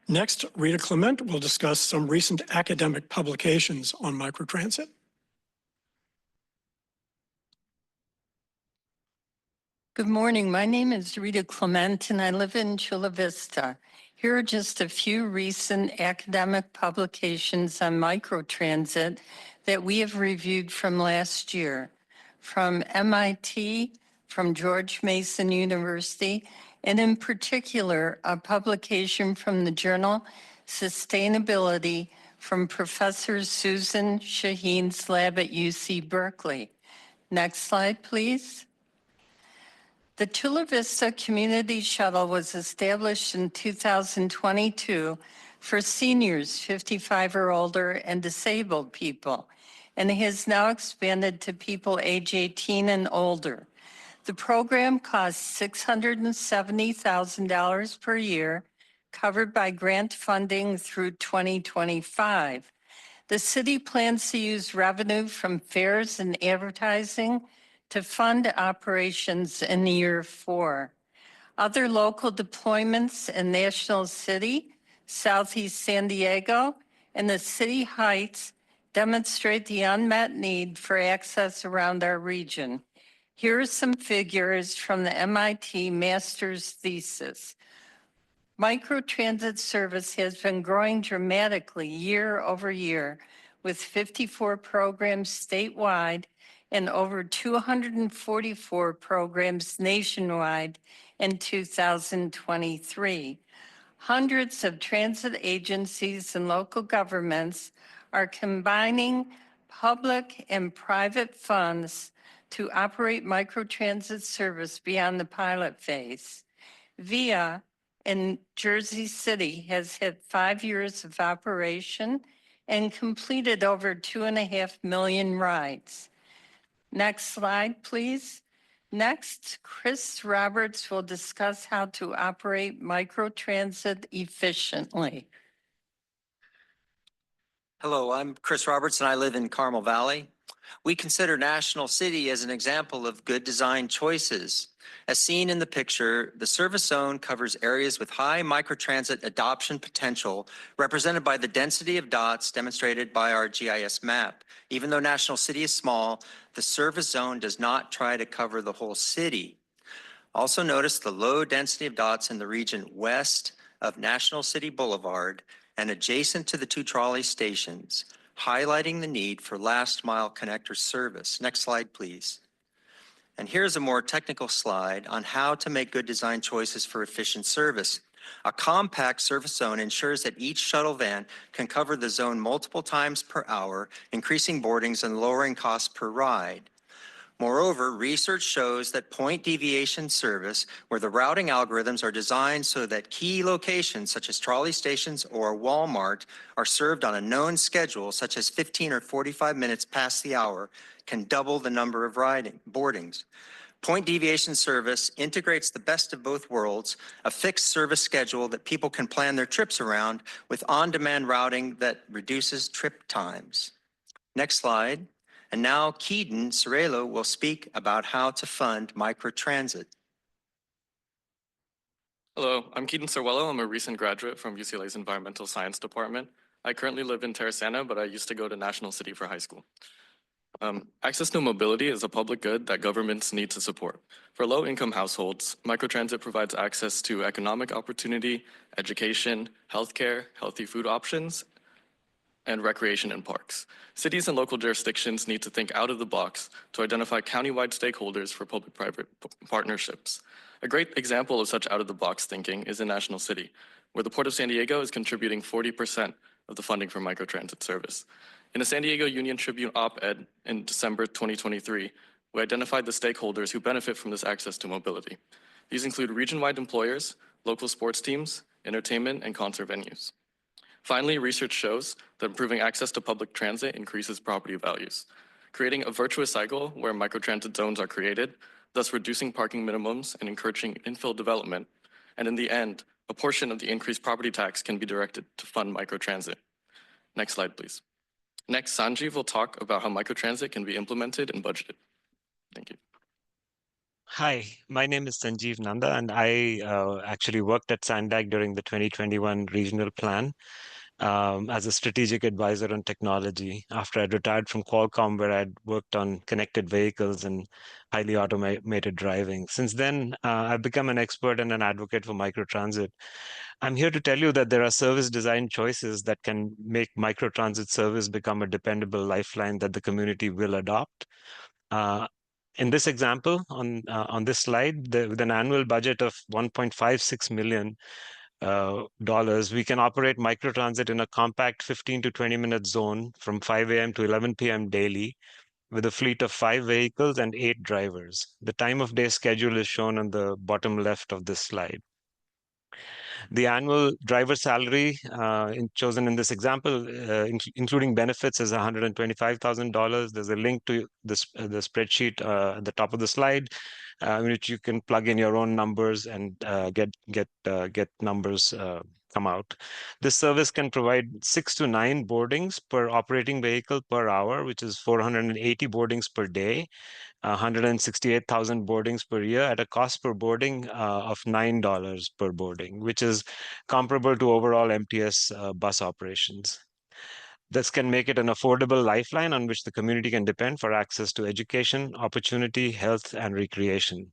Next, Rita Clement will discuss some recent academic publications on microtransit. Good morning. My name is Rita Clement, and I live in Chula Vista. Here are just a few recent academic publications on microtransit that we have reviewed from last year. From MIT, from George Mason University, and in particular, a publication from the journal Sustainability from Professor Susan Shaheen's lab at UC Berkeley. Next slide, please. The Chula Vista Community Shuttle was established in 2022 for seniors 55 or older and disabled people, and has now expanded to people age 18 and older. The program costs $670,000 per year, covered by grant funding through 2025. The city plans to use revenue from fares and advertising to fund operations in year 4. Other local deployments in National City, Southeast San Diego, and the City Heights demonstrate the unmet need for access around our region. Here are some figures from the MIT master's thesis. Microtransit service has been growing dramatically year over year, with 54 programs statewide and over 244 programs nationwide in 2023. Hundreds of transit agencies and local governments are combining public and private funds to operate microtransit service beyond the pilot phase. VIA in Jersey City has had 5 years of operation and completed over 2.5 million rides. Next slide, please. Next, Chris Roberts will discuss how to operate microtransit efficiently. Hello, I'm Chris Roberts and I live in Carmel Valley. We consider National City as an example of good design choices. As seen in the picture, the service zone covers areas with high microtransit adoption potential, represented by the density of dots demonstrated by our GIS map. Even though National City is small, the service zone does not try to cover the whole city. Also notice the low density of dots in the region west of National City Boulevard and adjacent to the 2 trolley stations, highlighting the need for last mile connector service. Next slide, please. And here's a more technical slide on how to make good design choices for efficient service. A compact service zone ensures that each shuttle van can cover the zone multiple times per hour, increasing boardings and lowering costs per ride. Moreover, research shows that point deviation service, where the routing algorithms are designed so that key locations such as trolley stations or Walmart are served on a known schedule, such as 15 or 45 minutes past the hour, can double the number of boardings. Point deviation service integrates the best of both worlds, a fixed service schedule that people can plan their trips around with on-demand routing that reduces trip times. Next slide. And now Keaton Cerello will speak about how to fund microtransit. Hello, I'm Keaton Cerello. I'm a recent graduate from UCLA's Environmental Science Department. I currently live in Terrasana, but I used to go to National City for high school. Access to mobility is a public good that governments need to support. For low-income households, microtransit provides access to economic opportunity, education, healthcare, healthy food options, and recreation in parks. Cities and local jurisdictions need to think out of the box to identify countywide stakeholders for public-private partnerships. A great example of such out-of-the-box thinking is in National City, where the Port of San Diego is contributing 40% of the funding for microtransit service. In a San Diego Union Tribune op-ed in December 2023, we identified the stakeholders who benefit from this access to mobility. These include region-wide employers, local sports teams, entertainment, and concert venues. Finally, research shows that improving access to public transit increases property values, creating a virtuous cycle where microtransit zones are created, thus reducing parking minimums and encouraging infill development. And in the end, a portion of the increased property tax can be directed to fund microtransit. Next slide, please. Next, Sanjeev will talk about how microtransit can be implemented and budgeted. Thank you. Hi, my name is Sanjeev Nanda, and I actually worked at SANDAG during the 2021 regional plan as a strategic advisor on technology after I'd retired from Qualcomm, where I'd worked on connected vehicles and highly automated driving. Since then, I've become an expert and an advocate for microtransit. I'm here to tell you that there are service design choices that can make microtransit service become a dependable lifeline that the community will adopt. In this example, on this slide, with an annual budget of $1.56 million, we can operate microtransit in a compact 15 to 20-minute zone from 5 a.m. to 11 p.m. daily with a fleet of 5 vehicles and 8 drivers. The time of day schedule is shown on the bottom left of this slide. The annual driver salary chosen in this example, including benefits, is $125,000. There's a link to the spreadsheet at the top of the slide, in which you can plug in your own numbers and get numbers come out. This service can provide 6 to 9 boardings per operating vehicle per hour, which is 480 boardings per day. 168,000 boardings per year at a cost per boarding of $9 per boarding, which is comparable to overall MTS bus operations. This can make it an affordable lifeline on which the community can depend for access to education, opportunity, health, and recreation.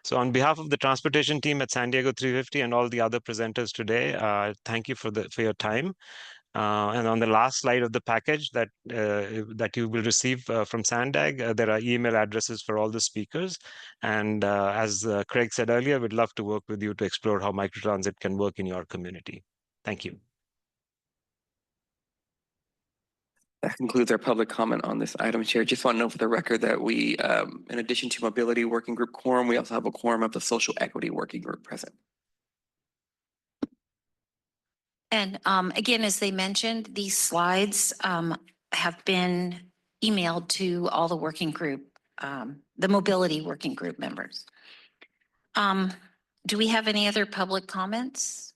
So on behalf of the transportation team at San Diego 350 and all the other presenters today, thank you for your time. And on the last slide of the package that you will receive from SANDAG, there are email addresses for all the speakers. And as Craig said earlier, we'd love to work with you to explore how microtransit can work in your community. Thank you. That concludes our public comment on this item, Chair. Just want to note for the record that we, in addition to Mobility Working Group quorum, we also have a quorum of the Social Equity Working Group present. And again, as they mentioned, these slides have been emailed to all the working group, the mobility working group members. Do we have any other public comments?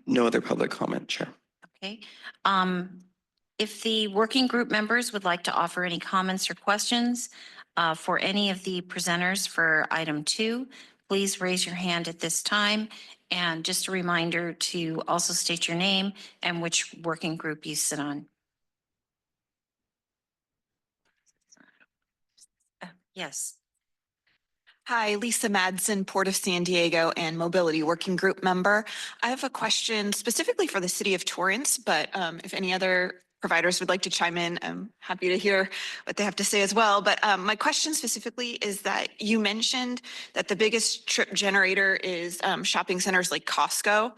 No other public comment, Chair. Okay. If the working group members would like to offer any comments or questions for any of the presenters for item 2, please raise your hand at this time. And just a reminder to also state your name and which working group you sit on. Yes. Hi, Lisa Madsen, Port of San Diego and Mobility Working Group member. I have a question specifically for the City of Torrance, but if any other providers would like to chime in, I'm happy to hear what they have to say as well. But my question specifically is that you mentioned that the biggest trip generator is shopping centers like Costco.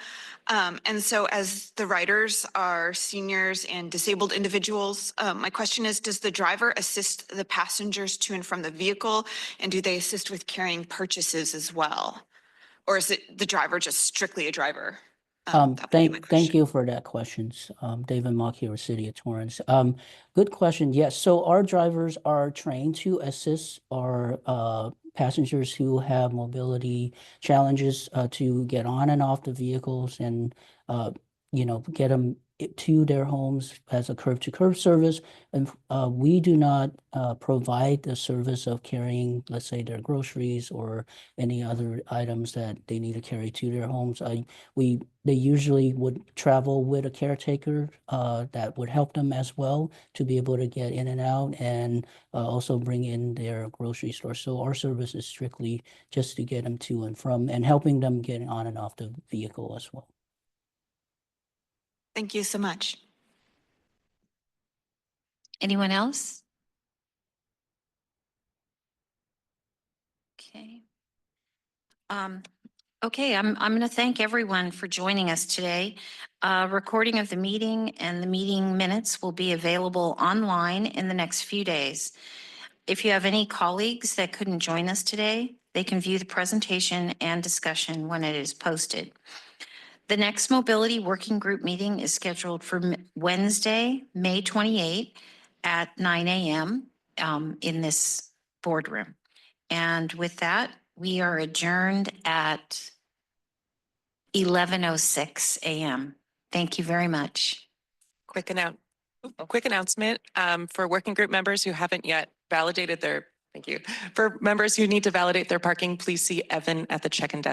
And so as the riders are seniors and disabled individuals, my question is, does the driver assist the passengers to and from the vehicle? And do they assist with carrying purchases as well? Or is it the driver just strictly a driver? Thank you for that questions. David Mock here, City of Torrance. Good question. Yes, so our drivers are trained to assist our passengers who have mobility challenges to get on and off the vehicles and get them to their homes as a curb-to-curb service. And we do not provide the service of carrying, let's say, their groceries or any other items that they need to carry to their homes. They usually would travel with a caretaker that would help them as well to be able to get in and out, and also bring in their grocery store. So our service is strictly just to get them to and from, and helping them get on and off the vehicle as well. Thank you so much. Anyone else? Okay. Okay, I'm going to thank everyone for joining us today. Recording of the meeting and the meeting minutes will be available online in the next few days. If you have any colleagues that couldn't join us today, they can view the presentation and discussion when it is posted. The next mobility working group meeting is scheduled for Wednesday, May 28 at 9 a.m. In this boardroom. And with that, we are adjourned at 11:06 a.m. Thank you very much. Quick announcement for working group members who haven't yet validated their, thank you. For members who need to validate their parking, please see Evan at the check-in desk.